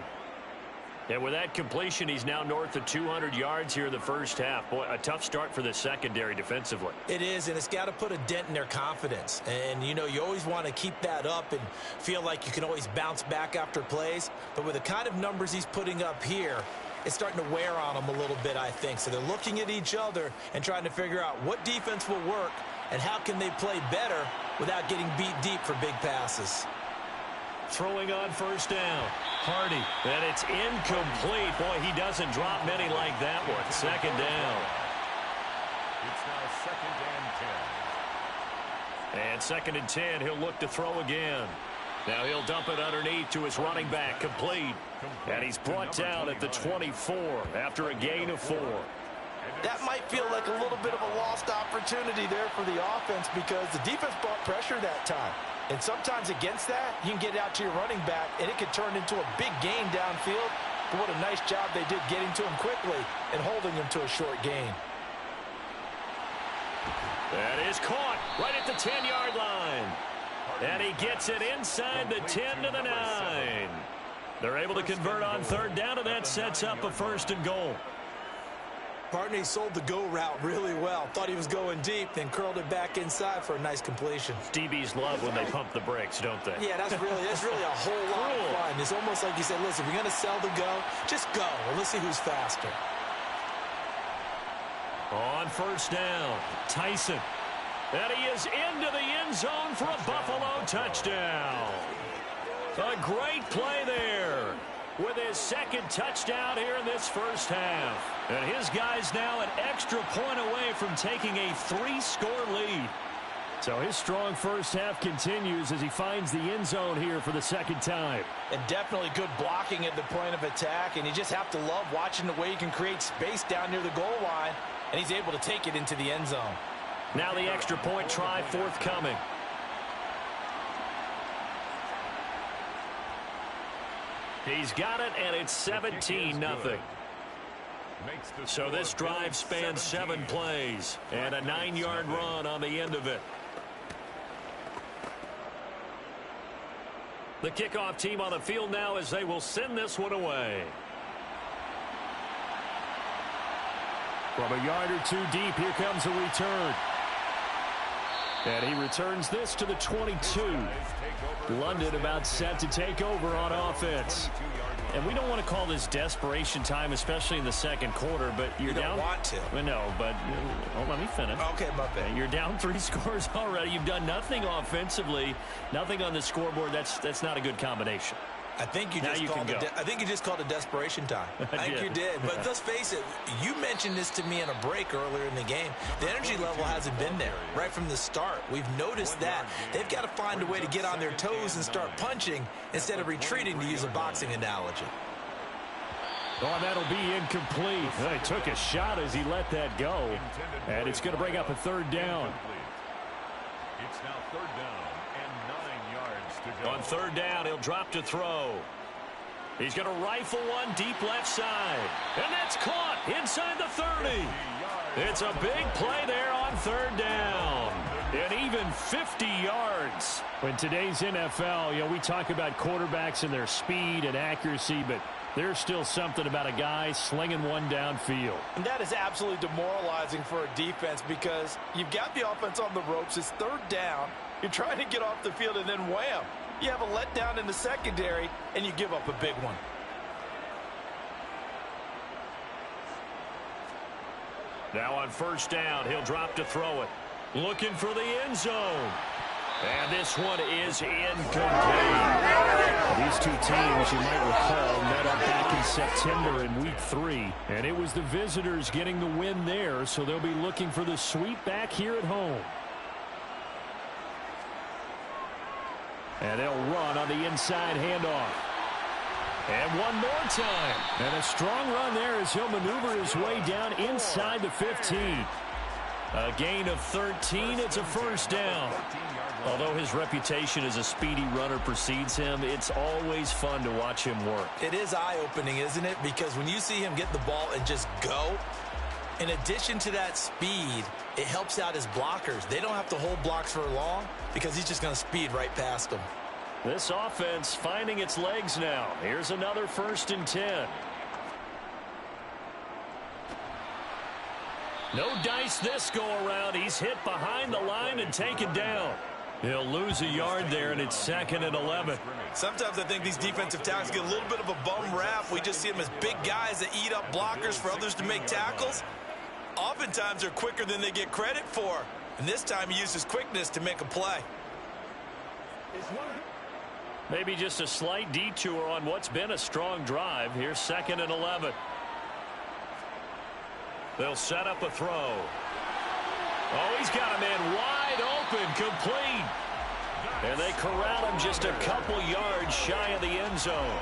And with that completion, he's now north of 200 yards here in the first half. Boy, a tough start for the secondary defensively. It is, and it's got to put a dent in their confidence. And, you know, you always want to keep that up and feel like you can always bounce back after plays. But with the kind of numbers he's putting up here, it's starting to wear on them a little bit, I think. So they're looking at each other and trying to figure out what defense will work and how can they play better without getting beat deep for big passes. Throwing on 1st down. Hardy. And it's incomplete. Boy, he doesn't drop many like that one. 2nd down. It's now 2nd and 10. And 2nd and 10, he'll look to throw again. Now he'll dump it underneath to his running back, complete. And he's brought down at the 24 after a gain of 4. That might feel like a little bit of a lost opportunity there for the offense because the defense brought pressure that time. And sometimes against that, you can get out to your running back, and it could turn into a big gain downfield. But what a nice job they did getting to him quickly and holding him to a short gain. That is caught right at the 10-yard line. And he gets it inside the 10 to the 9. They're able to convert on 3rd down, and that sets up a 1st and goal. Partner, he sold the go route really well. Thought he was going deep, then curled it back inside for a nice completion. DBs love when they pump the brakes, don't they? Yeah, that's really a whole lot of fun. It's almost like you said, listen, if you're going to sell the go, just go, and let's see who's faster. On 1st down, Tyson. And he is into the end zone for a Buffalo touchdown. A great play there with his 2nd touchdown here in this first half. And his guy's now an extra point away from taking a 3-score lead. So his strong first half continues as he finds the end zone here for the 2nd time. And definitely good blocking at the point of attack, and you just have to love watching the way he can create space down near the goal line, and he's able to take it into the end zone. Now the extra point try forthcoming. He's got it, and it's 17-0. So this drive spans 7 plays and a 9-yard run on the end of it. The kickoff team on the field now as they will send this one away. From a yard or 2 deep, here comes a return. And he returns this to the 22. London about set to take over on offense. And we don't want to call this desperation time, especially in the 2nd quarter, but you're down. You don't want to. Well, no, but let me finish. Okay, my bad. You're down 3 scores already. You've done nothing offensively, nothing on the scoreboard. That's not a good combination. I think you just called it desperation time. I think you did. But let's face it, you mentioned this to me in a break earlier in the game. The energy level hasn't been there right from the start. We've noticed that. They've got to find a way to get on their toes and start punching instead of retreating, to use a boxing analogy. Oh, that'll be incomplete. He took a shot as he let that go. And it's going to bring up a 3rd down. It's now 3rd down and 9 yards to go. On 3rd down, he'll drop to throw. He's going to rifle one deep left side. And that's caught inside the 30. It's a big play there on 3rd down. And even 50 yards. In today's NFL, we talk about quarterbacks and their speed and accuracy, but there's still something about a guy slinging one downfield. And that is absolutely demoralizing for a defense because you've got the offense on the ropes. It's 3rd down. You're trying to get off the field, and then wham, you have a letdown in the secondary, and you give up a big one. Now on first down, he'll drop to throw it. Looking for the end zone. And this one is incomplete. These two teams, you might recall, met up back in September in Week 3. And it was the visitors getting the win there, so they'll be looking for the sweep back here at home. And they'll run on the inside handoff. And one more time. And a strong run there as he'll maneuver his way down inside the 15. A gain of 13. It's a first down. Although his reputation as a speedy runner precedes him, it's always fun to watch him work. It is eye-opening, isn't it? Because when you see him get the ball and just go, in addition to that speed, it helps out his blockers. They don't have to hold blocks for long because he's just going to speed right past them. This offense finding its legs now. Here's another 1st and 10. No dice this go-around. He's hit behind the line and taken down. He'll lose a yard there, and it's 2nd and 11. Sometimes I think these defensive tackles get a little bit of a bum rap. We just see them as big guys that eat up blockers for others to make tackles. Oftentimes they're quicker than they get credit for. And this time he uses quickness to make a play. Maybe just a slight detour on what's been a strong drive. Here's 2nd and 11. They'll set up a throw. Oh, he's got a man wide open, complete. And they corral him just a couple yards shy of the end zone.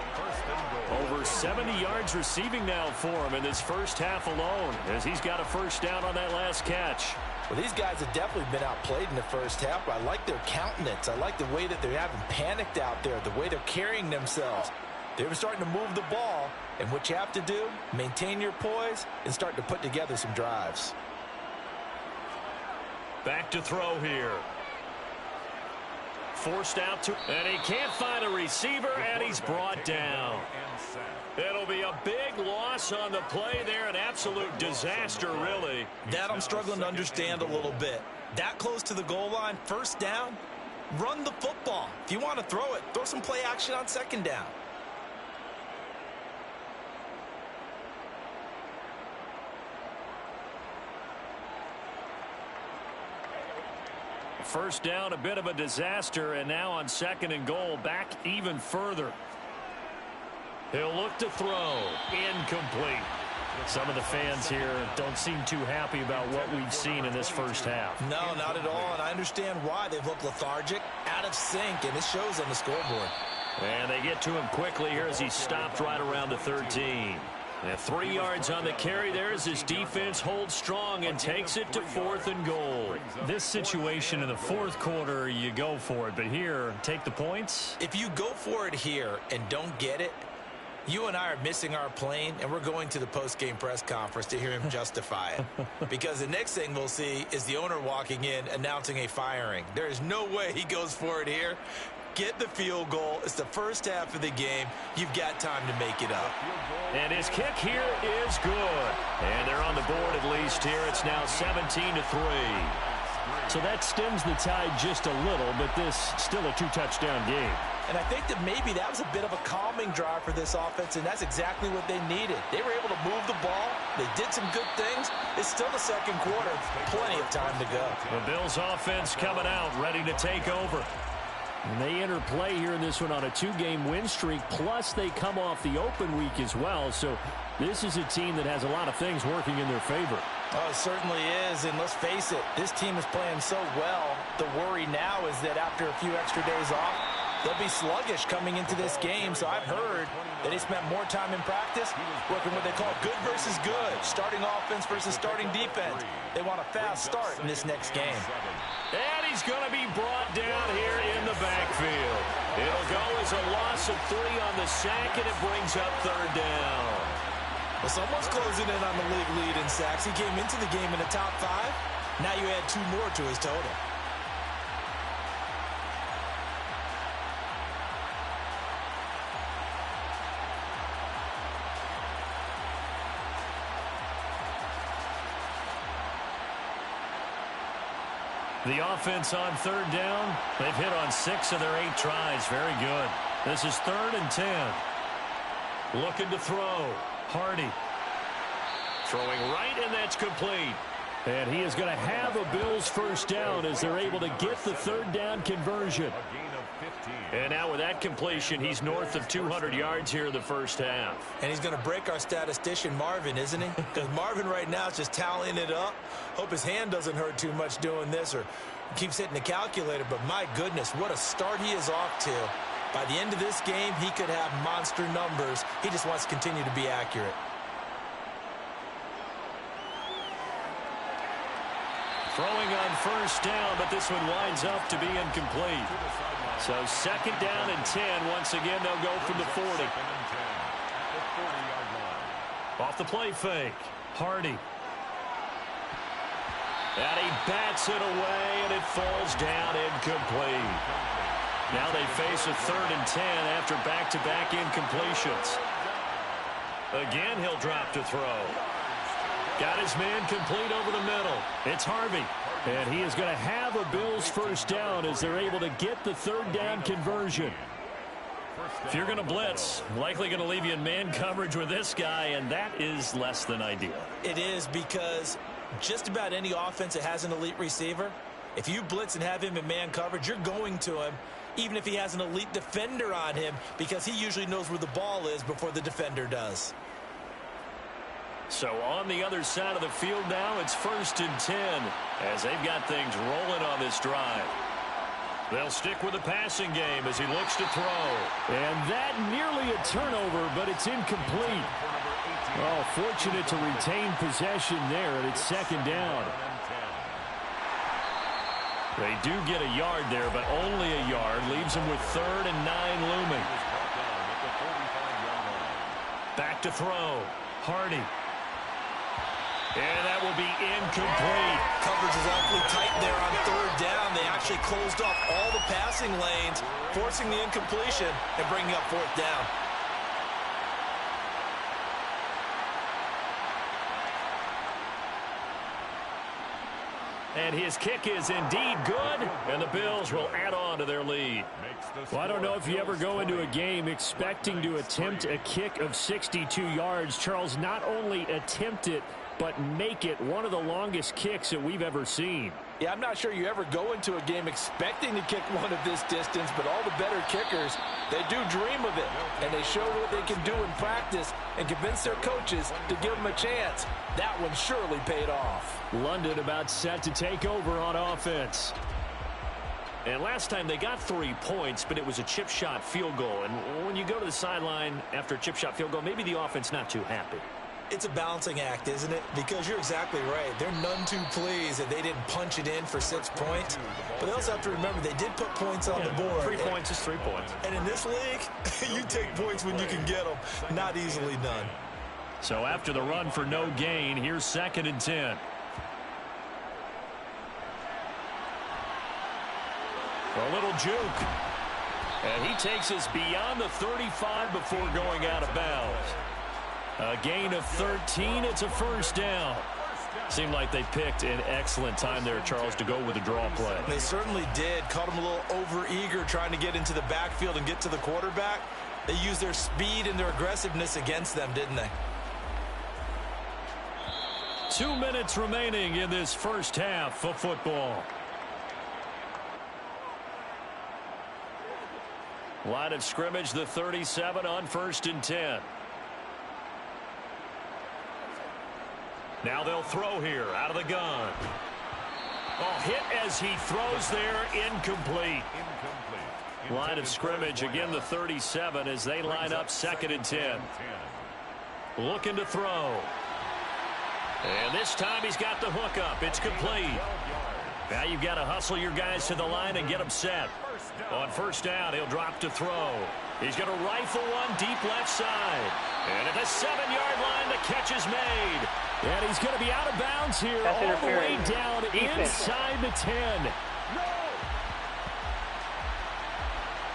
Over 70 yards receiving now for him in this first half alone, as he's got a first down on that last catch. Well, these guys have definitely been outplayed in the first half, but I like their countenance. I like the way that they're having panicked out there, the way they're carrying themselves. They're starting to move the ball, and what you have to do, maintain your poise and start to put together some drives. Back to throw here. Forced out to, and he can't find a receiver, and he's brought down. It'll be a big loss on the play there, an absolute disaster, really. That I'm struggling to understand a little bit. That close to the goal line, first down, run the football. If you want to throw it, throw some play action on 2nd down. First down, a bit of a disaster, and now on 2nd and goal, back even further. He'll look to throw. Incomplete. Some of the fans here don't seem too happy about what we've seen in this first half. No, not at all, and I understand why. They've looked lethargic, out of sync, and it shows on the scoreboard. And they get to him quickly here as he stopped right around the 13. And 3 yards on the carry there as his defense holds strong and takes it to 4th and goal. This situation in the 4th quarter, you go for it. But here, take the points. If you go for it here and don't get it, you and I are missing our plane, and we're going to the post-game press conference to hear him justify it. Because the next thing we'll see is the owner walking in announcing a firing. There is no way he goes for it here. Get the field goal. It's the first half of the game. You've got time to make it up. And his kick here is good. And they're on the board at least here. It's now 17-3. So that stems the tide just a little, but this still a 2-touchdown game. And I think that maybe that was a bit of a calming drive for this offense, and that's exactly what they needed. They were able to move the ball. They did some good things. It's still the 2nd quarter. Plenty of time to go. The Bills offense coming out, ready to take over. And they enter play here in this one on a 2-game win streak, plus they come off the open week as well. So this is a team that has a lot of things working in their favor. Oh, it certainly is, and let's face it, this team is playing so well. The worry now is that after a few extra days off, they'll be sluggish coming into this game. So I've heard that they spent more time in practice working what they call good versus good, starting offense versus starting defense. They want a fast start in this next game. And he's going to be brought down here in the backfield. It'll go as a loss of 3 on the sack, and it brings up 3rd down. Well, someone's closing in on the league lead in sacks. He came into the game in the top 5. Now you add 2 more to his total. The offense on 3rd down, they've hit on 6 of their 8 tries. Very good. This is 3rd and 10. Looking to throw. Hardy. Throwing right, and that's complete. And he is going to have a Bills first down as they're able to get the third down conversion. And now with that completion, he's north of 200 yards here in the first half. And he's going to break our statistician, Marvin, isn't he? Because Marvin right now is just tallying it up. Hope his hand doesn't hurt too much doing this or keeps hitting the calculator. But my goodness, what a start he is off to. By the end of this game, he could have monster numbers. He just wants to continue to be accurate. Throwing on first down, but this one winds up to be incomplete. So second down and 10. Once again, they'll go from the 40. Off the play fake. Hardy. And he bats it away, and it falls down incomplete. Now they face a third and 10 after back-to-back incompletions. Again, he'll drop to throw. Got his man complete over the middle. It's Harvey. And he is going to have a Bills first down as they're able to get the third down conversion. If you're going to blitz, likely going to leave you in man coverage with this guy, and that is less than ideal. It is, because just about any offense that has an elite receiver, if you blitz and have him in man coverage, you're going to him, even if he has an elite defender on him, because he usually knows where the ball is before the defender does. So on the other side of the field now, it's first and 10 as they've got things rolling on this drive. They'll stick with the passing game as he looks to throw. And that nearly a turnover, but it's incomplete. Oh, fortunate to retain possession there, and it's second down. They do get a yard there, but only a yard. Leaves them with third and 9 looming. Back to throw. Hardy. And that will be incomplete. Coverage is awfully tight there on third down. They actually closed off all the passing lanes, forcing the incompletion and bringing up fourth down. And his kick is indeed good, and the Bills will add on to their lead. Well, I don't know if you ever go into a game expecting to attempt a kick of 62 yards. Charles, not only attempt it, but make it one of the longest kicks that we've ever seen. Yeah, I'm not sure you ever go into a game expecting to kick one of this distance, but all the better kickers, they do dream of it, and they show what they can do in practice and convince their coaches to give them a chance. That one surely paid off. London about set to take over on offense. And last time they got 3 points, but it was a chip shot field goal. And when you go to the sideline after a chip shot field goal, maybe the offense not too happy. It's a balancing act, isn't it? Because you're exactly right. They're none too pleased that they didn't punch it in for 6 points. But they also have to remember they did put points on the board. 3 points is 3 points. And in this league, you take points when you can get them. Not easily done. So after the run for no gain, here's second and 10. A little juke. And he takes us beyond the 35 before going out of bounds. A gain of 13. It's a first down. Seemed like they picked an excellent time there, Charles, to go with the draw play. They certainly did. Caught him a little over-eager trying to get into the backfield and get to the quarterback. They used their speed and their aggressiveness against them, didn't they? 2 minutes remaining in this first half of football. Line of scrimmage, the 37 on first and 10. Now they'll throw here out of the gun. Oh, hit as he throws there, incomplete. Line of scrimmage, again the 37 as they line up second and 10. Looking to throw. And this time he's got the hook up. It's complete. Now you've got to hustle your guys to the line and get them set. On first down, he'll drop to throw. He's going to rifle one deep left side. And at the 7-yard line, the catch is made. And he's going to be out of bounds here. That's all the way interference. down Defense. inside the 10.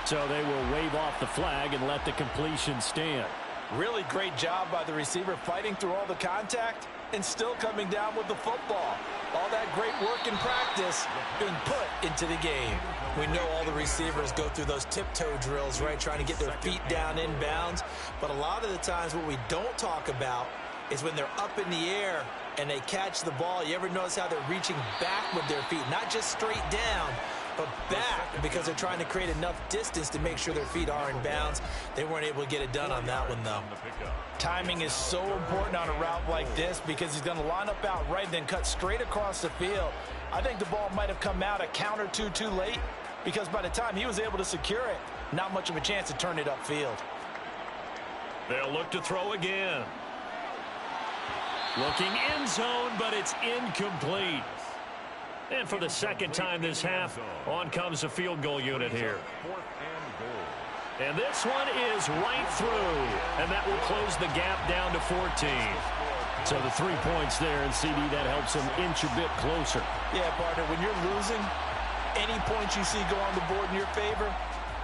So they will wave off the flag and let the completion stand. Really great job by the receiver fighting through all the contact and still coming down with the football. All that great work in practice being put into the game. We know all the receivers go through those tiptoe drills, right, trying to get their feet down inbounds. But a lot of the times what we don't talk about is when they're up in the air and they catch the ball. You ever notice how they're reaching back with their feet? Not just straight down, but back, because they're trying to create enough distance to make sure their feet are in bounds. They weren't able to get it done on that one, though. Timing is so important on a route like this because he's going to line up out right, then cut straight across the field. I think the ball might have come out a count or two too late, because by the time he was able to secure it, not much of a chance to turn it upfield. They'll look to throw again. Looking end zone, but it's incomplete. And for the second time this half, on comes the field goal unit here. And this one is right through, and that will close the gap down to 14. So the 3 points there, and CD, that helps them inch a bit closer. Yeah, partner, when you're losing, any points you see go on the board in your favor,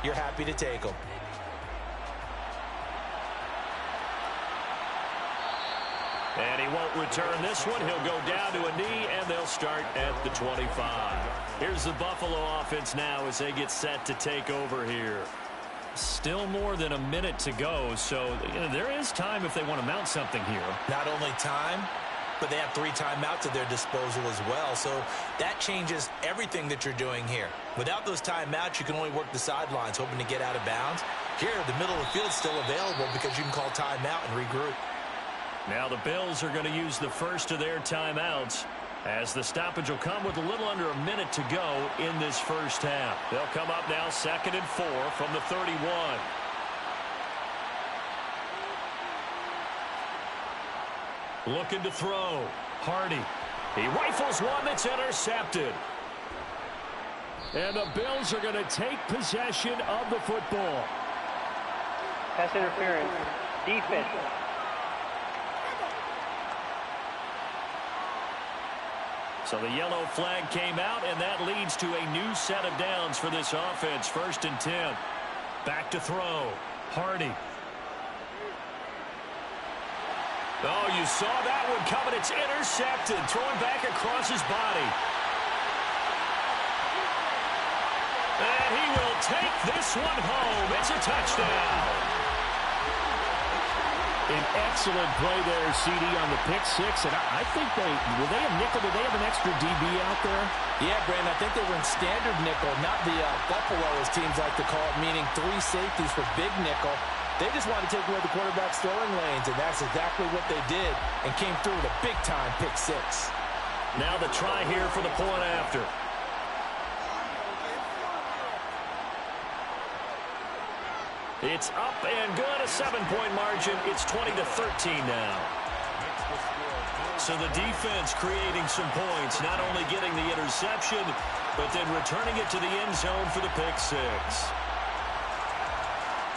you're happy to take them. And he won't return this one. He'll go down to a knee, and they'll start at the 25. Here's the Buffalo offense now as they get set to take over here. Still more than a minute to go, so there is time if they want to mount something here. Not only time, but they have 3 timeouts at their disposal as well. So that changes everything that you're doing here. Without those timeouts, you can only work the sidelines, hoping to get out of bounds. Here, the middle of the field is still available because you can call timeout and regroup. Now the Bills are going to use the first of their timeouts, as the stoppage will come with a little under a minute to go in this first half. They'll come up now 2nd and 4 from the 31. Looking to throw. Hardy. He rifles one that's intercepted. And the Bills are going to take possession of the football. Pass interference. Defense. So the yellow flag came out, and that leads to a new set of downs for this offense. 1st and 10. Back to throw. Hardy. Oh, you saw that one coming. It's intercepted. Throwing back across his body. And he will take this one home. It's a touchdown. An excellent play there, CD, on the pick six. And I think will they have nickel? Do they have an extra DB out there? Yeah, Brandon, I think they were in standard nickel, not the Buffalo, as teams like to call it, meaning 3 safeties for big nickel. They just wanted to take away the quarterback's throwing lanes, and that's exactly what they did, and came through with a big-time pick six. Now the try here for the point after. It's up and good, a 7-point margin. It's 20-13 now. So the defense creating some points, not only getting the interception, but then returning it to the end zone for the pick six.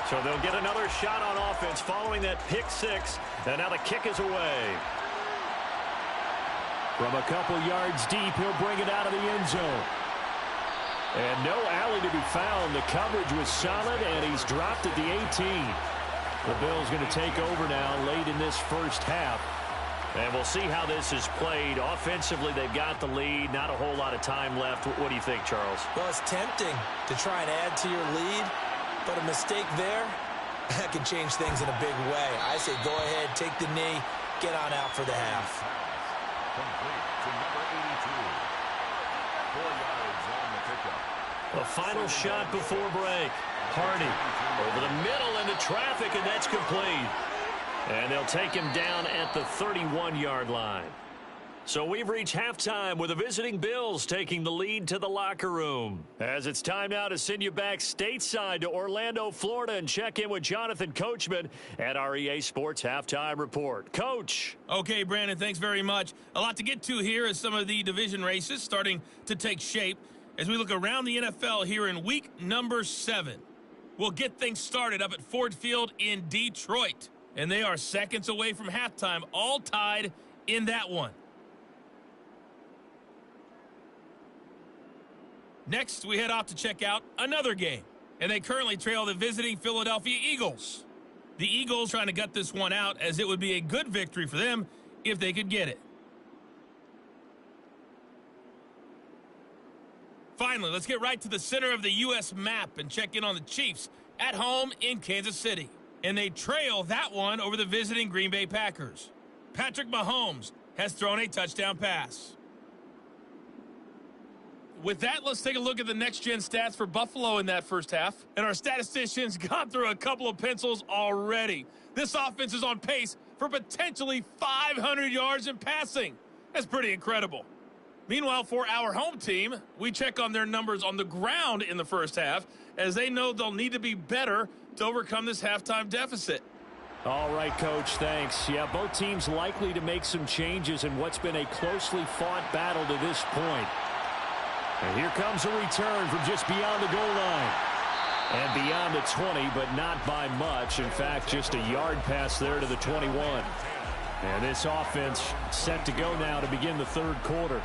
So they'll get another shot on offense following that pick six, and now the kick is away. From a couple yards deep, he'll bring it out of the end zone. And no alley to be found. The coverage was solid, and he's dropped at the 18. The Bills going to take over now late in this first half. And we'll see how this is played. Offensively, they've got the lead. Not a whole lot of time left. What do you think, Charles? Well, it's tempting to try and add to your lead, but a mistake there, that can change things in a big way. I say go ahead, take the knee, get on out for the half. Complete to number 82. 4 yards on the pickup. A final shot before break. Hardy over the middle into traffic, and that's complete. And they'll take him down at the 31-yard line. So we've reached halftime with the visiting Bills taking the lead to the locker room. As it's time now to send you back stateside to Orlando, Florida, and check in with Jonathan Coachman at our EA Sports Halftime Report. Coach. Okay, Brandon, thanks very much. A lot to get to here as some of the division races starting to take shape as we look around the NFL here in week number 7. We'll get things started up at Ford Field in Detroit. And they are seconds away from halftime, all tied in that one. Next, we head off to check out another game. And they currently trail the visiting Philadelphia Eagles. The Eagles trying to gut this one out, as it would be a good victory for them if they could get it. Finally, let's get right to the center of the U.S. map and check in on the Chiefs at home in Kansas City. And they trail that one over the visiting Green Bay Packers. Patrick Mahomes has thrown a touchdown pass. With that, let's take a look at the next-gen stats for Buffalo in that first half. And our statisticians got through a couple of pencils already. This offense is on pace for potentially 500 yards in passing. That's pretty incredible. Meanwhile, for our home team, we check on their numbers on the ground in the first half, as they know they'll need to be better to overcome this halftime deficit. All right, Coach, thanks. Yeah, both teams likely to make some changes in what's been a closely fought battle to this point. And here comes a return from just beyond the goal line. And beyond the 20, but not by much. In fact, just a yard pass there to the 21. And this offense set to go now to begin the third quarter.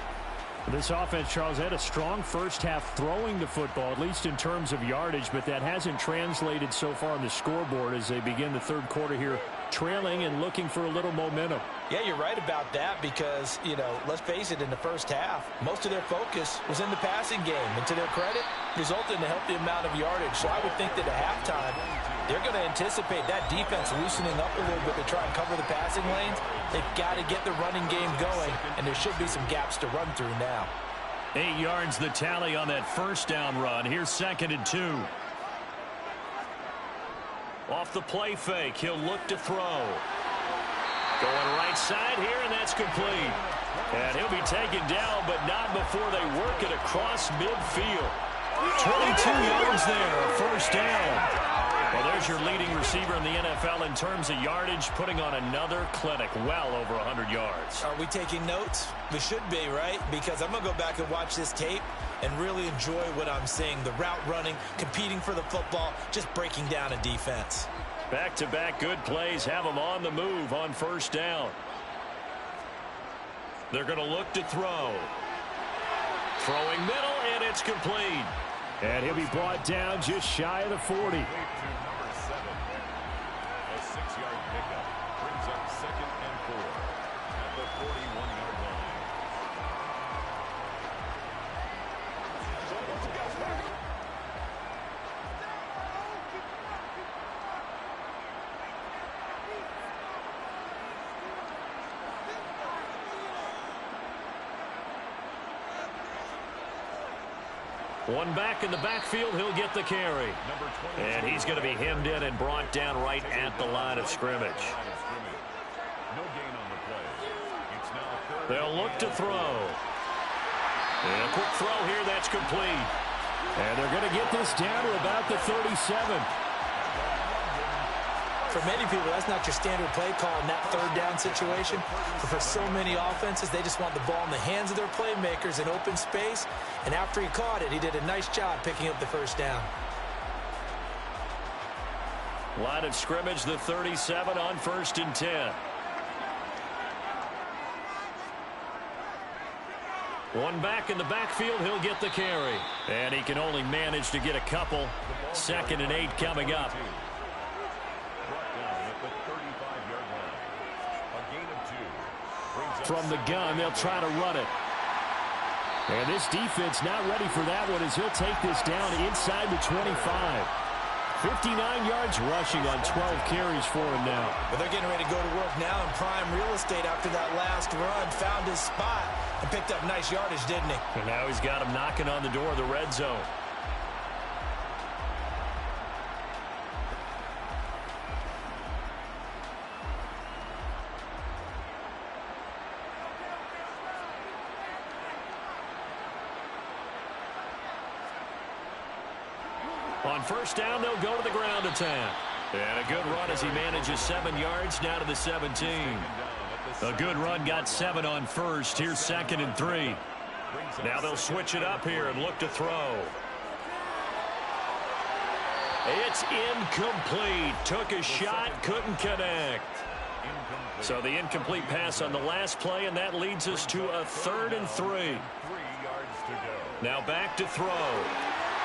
This offense, Charles, had a strong first half throwing the football, at least in terms of yardage, but that hasn't translated so far on the scoreboard as they begin the third quarter here, trailing and looking for a little momentum. Yeah, you're right about that because, let's face it, in the first half, most of their focus was in the passing game. And to their credit, resulted in a healthy amount of yardage. So I would think that at halftime, they're going to anticipate that defense loosening up a little bit to try and cover the passing lanes. They've got to get the running game going, and there should be some gaps to run through now. 8 yards the tally on that first down run. Here's 2nd and 2. Off the play fake, he'll look to throw. Going right side here, and that's complete. And he'll be taken down, but not before they work it across midfield. 22 yards there, a first down. Well, there's your leading receiver in the NFL in terms of yardage, putting on another clinic, well over 100 yards. Are we taking notes? We should be, right? Because I'm going to go back and watch this tape and really enjoy what I'm seeing. The route running, competing for the football, just breaking down a defense. Back-to-back good plays have them on the move on first down. They're going to look to throw. Throwing middle, and it's complete. And he'll be brought down just shy of the 40. Number 7. A 6-yard pickup brings up 2nd and 4 at the 41-yard line. One back in the backfield, he'll get the carry. And he's going to be hemmed in and brought down right at the line of scrimmage. No gain on the play. It's now 3rd. They'll look to throw. And a quick throw here, that's complete. And they're going to get this down to about the 37. For many people, that's not your standard play call in that third down situation. But for so many offenses, they just want the ball in the hands of their playmakers in open space. And after he caught it, he did a nice job picking up the first down. Line of scrimmage, the 37 on 1st and 10. One back in the backfield, he'll get the carry. And he can only manage to get a couple. 2nd and 8 coming up. From the gun, they'll try to run it. And this defense not ready for that one as he'll take this down inside the 25. 59 yards rushing on 12 carries for him now. But they're getting ready to go to work now in prime real estate after that last run. Found his spot and picked up nice yardage, didn't he? And now he's got him knocking on the door of the red zone. On first down, they'll go to the ground attack. And a good run as he manages 7 yards now to the 17. A good run, got 7 on first. Here's 2nd and 3. Now they'll switch it up here and look to throw. It's incomplete. Took a shot, couldn't connect. So the incomplete pass on the last play, and that leads us to a 3rd and 3. 3 yards to go. Now back to throw.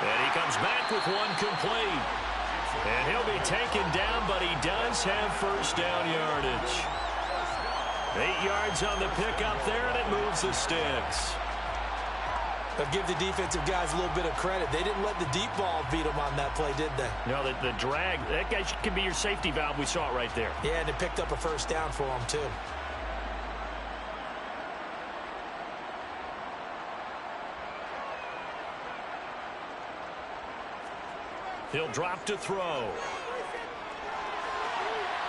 And he comes back with one complete. And he'll be taken down, but he does have first down yardage. 8 yards on the pickup there, and it moves the sticks. But give the defensive guys a little bit of credit. They didn't let the deep ball beat them on that play, did they? No, the drag, that guy can be your safety valve. We saw it right there. Yeah, and it picked up a first down for them, too. He'll drop to throw.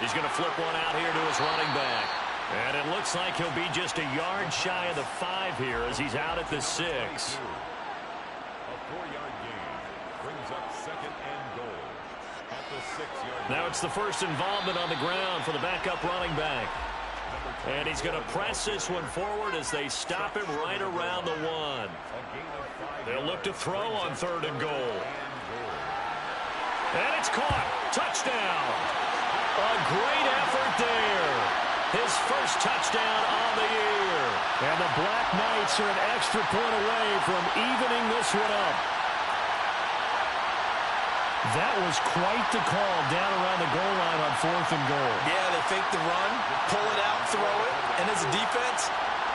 He's going to flip one out here to his running back. And it looks like he'll be just a yard shy of the 5 here as he's out at the 6. A 4-yard gain brings up second and goal at the 6-yard line. Now it's the first involvement on the ground for the backup running back. And he's going to press this one forward as they stop him right around the 1. They'll look to throw on 3rd and goal. And it's caught. Touchdown. A great effort there. His first touchdown on the year. And the Black Knights are an extra point away from evening this one up. That was quite the call down around the goal line on 4th and goal. Yeah, they fake the run, pull it out, throw it. And as a defense,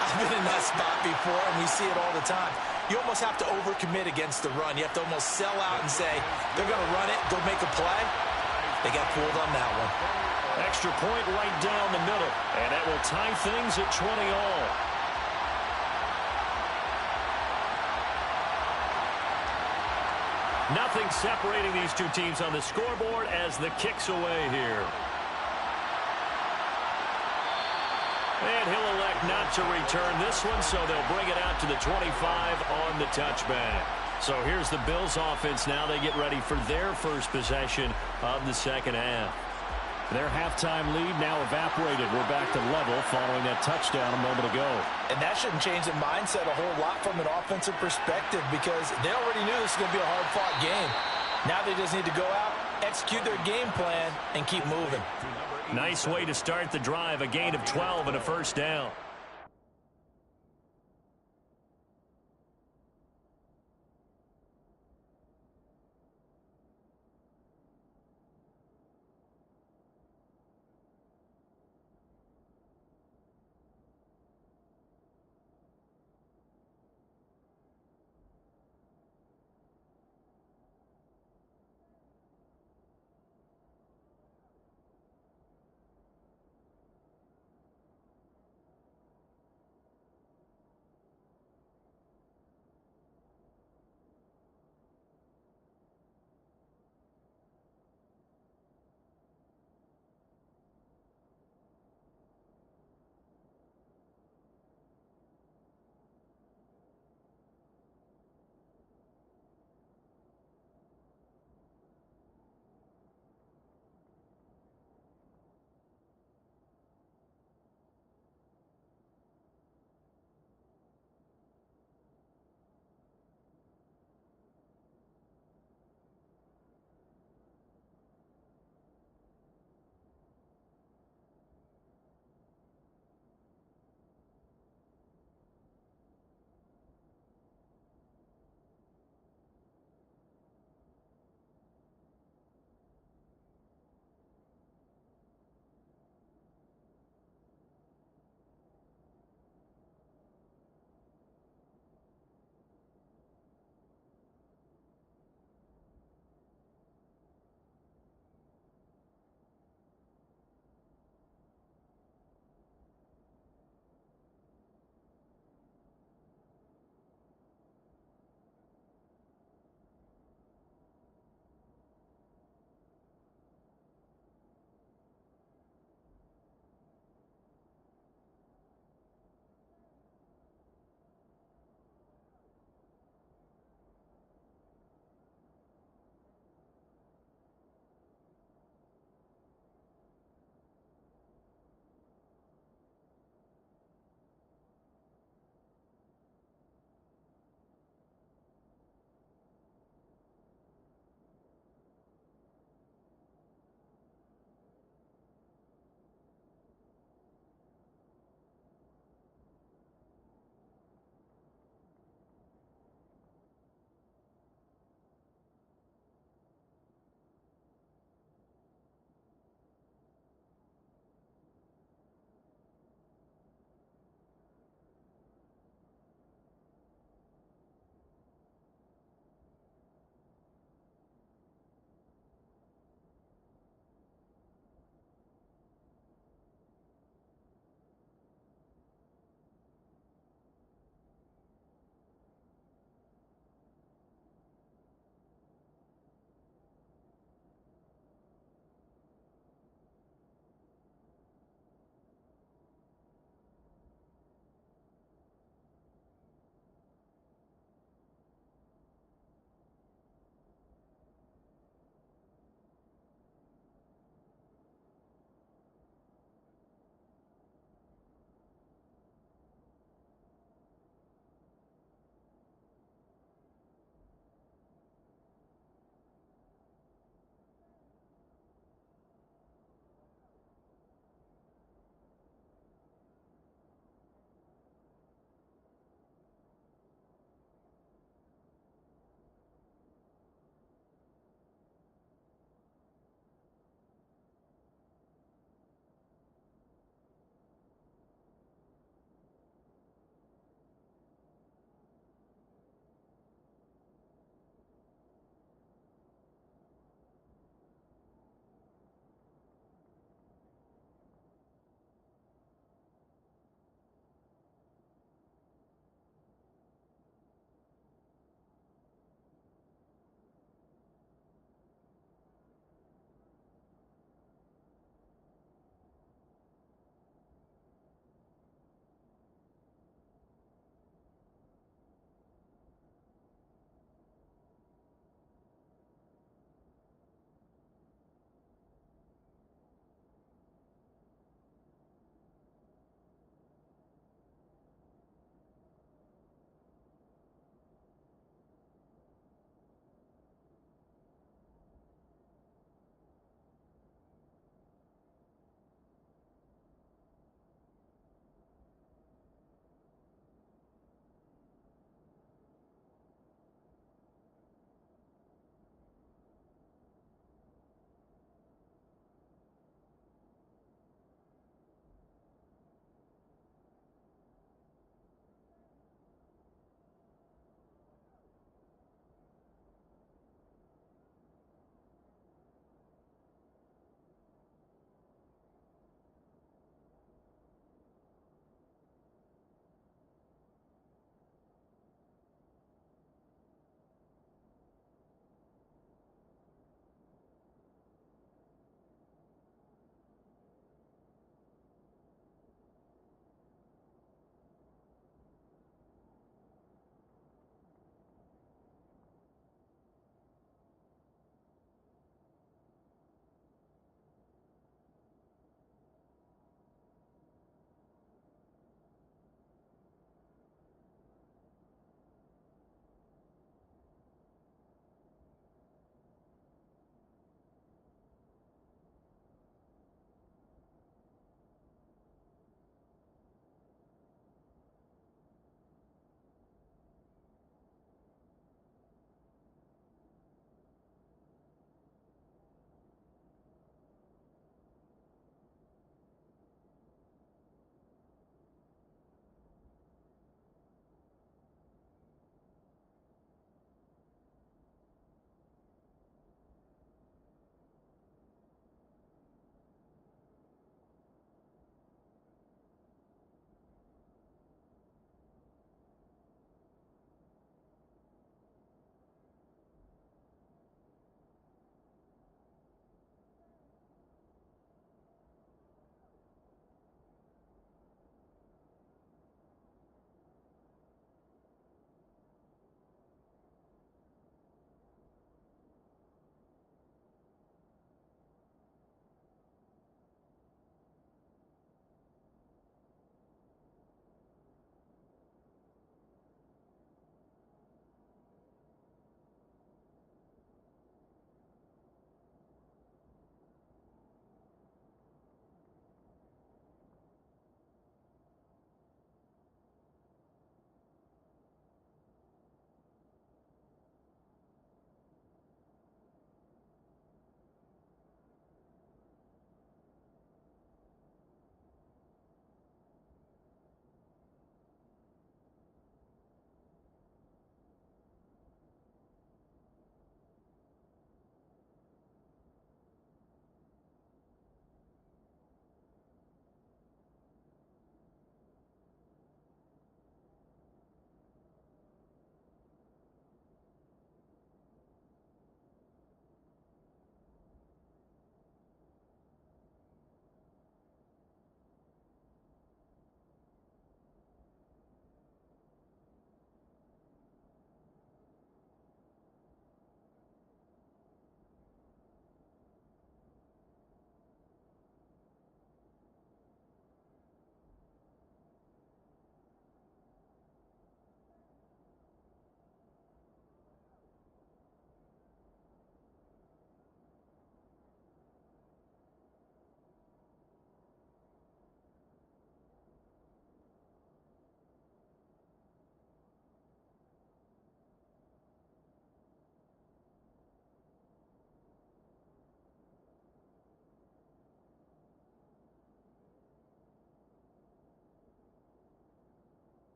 I've been in that spot before, and we see it all the time. You almost have to overcommit against the run. You have to almost sell out and say, they're going to run it, go make a play. They got fooled on that one. Extra point right down the middle. And that will tie things at 20 all. Nothing separating these two teams on the scoreboard as the kick's away here. And he'll elect not to return this one, so they'll bring it out to the 25 on the touchback. So here's the Bills offense now. They get ready for their first possession of the second half. Their halftime lead now evaporated. We're back to level following that touchdown a moment ago. And that shouldn't change the mindset a whole lot from an offensive perspective because they already knew this was going to be a hard-fought game. Now they just need to go out, execute their game plan, and keep moving. Nice way to start the drive. A gain of 12 and a first down.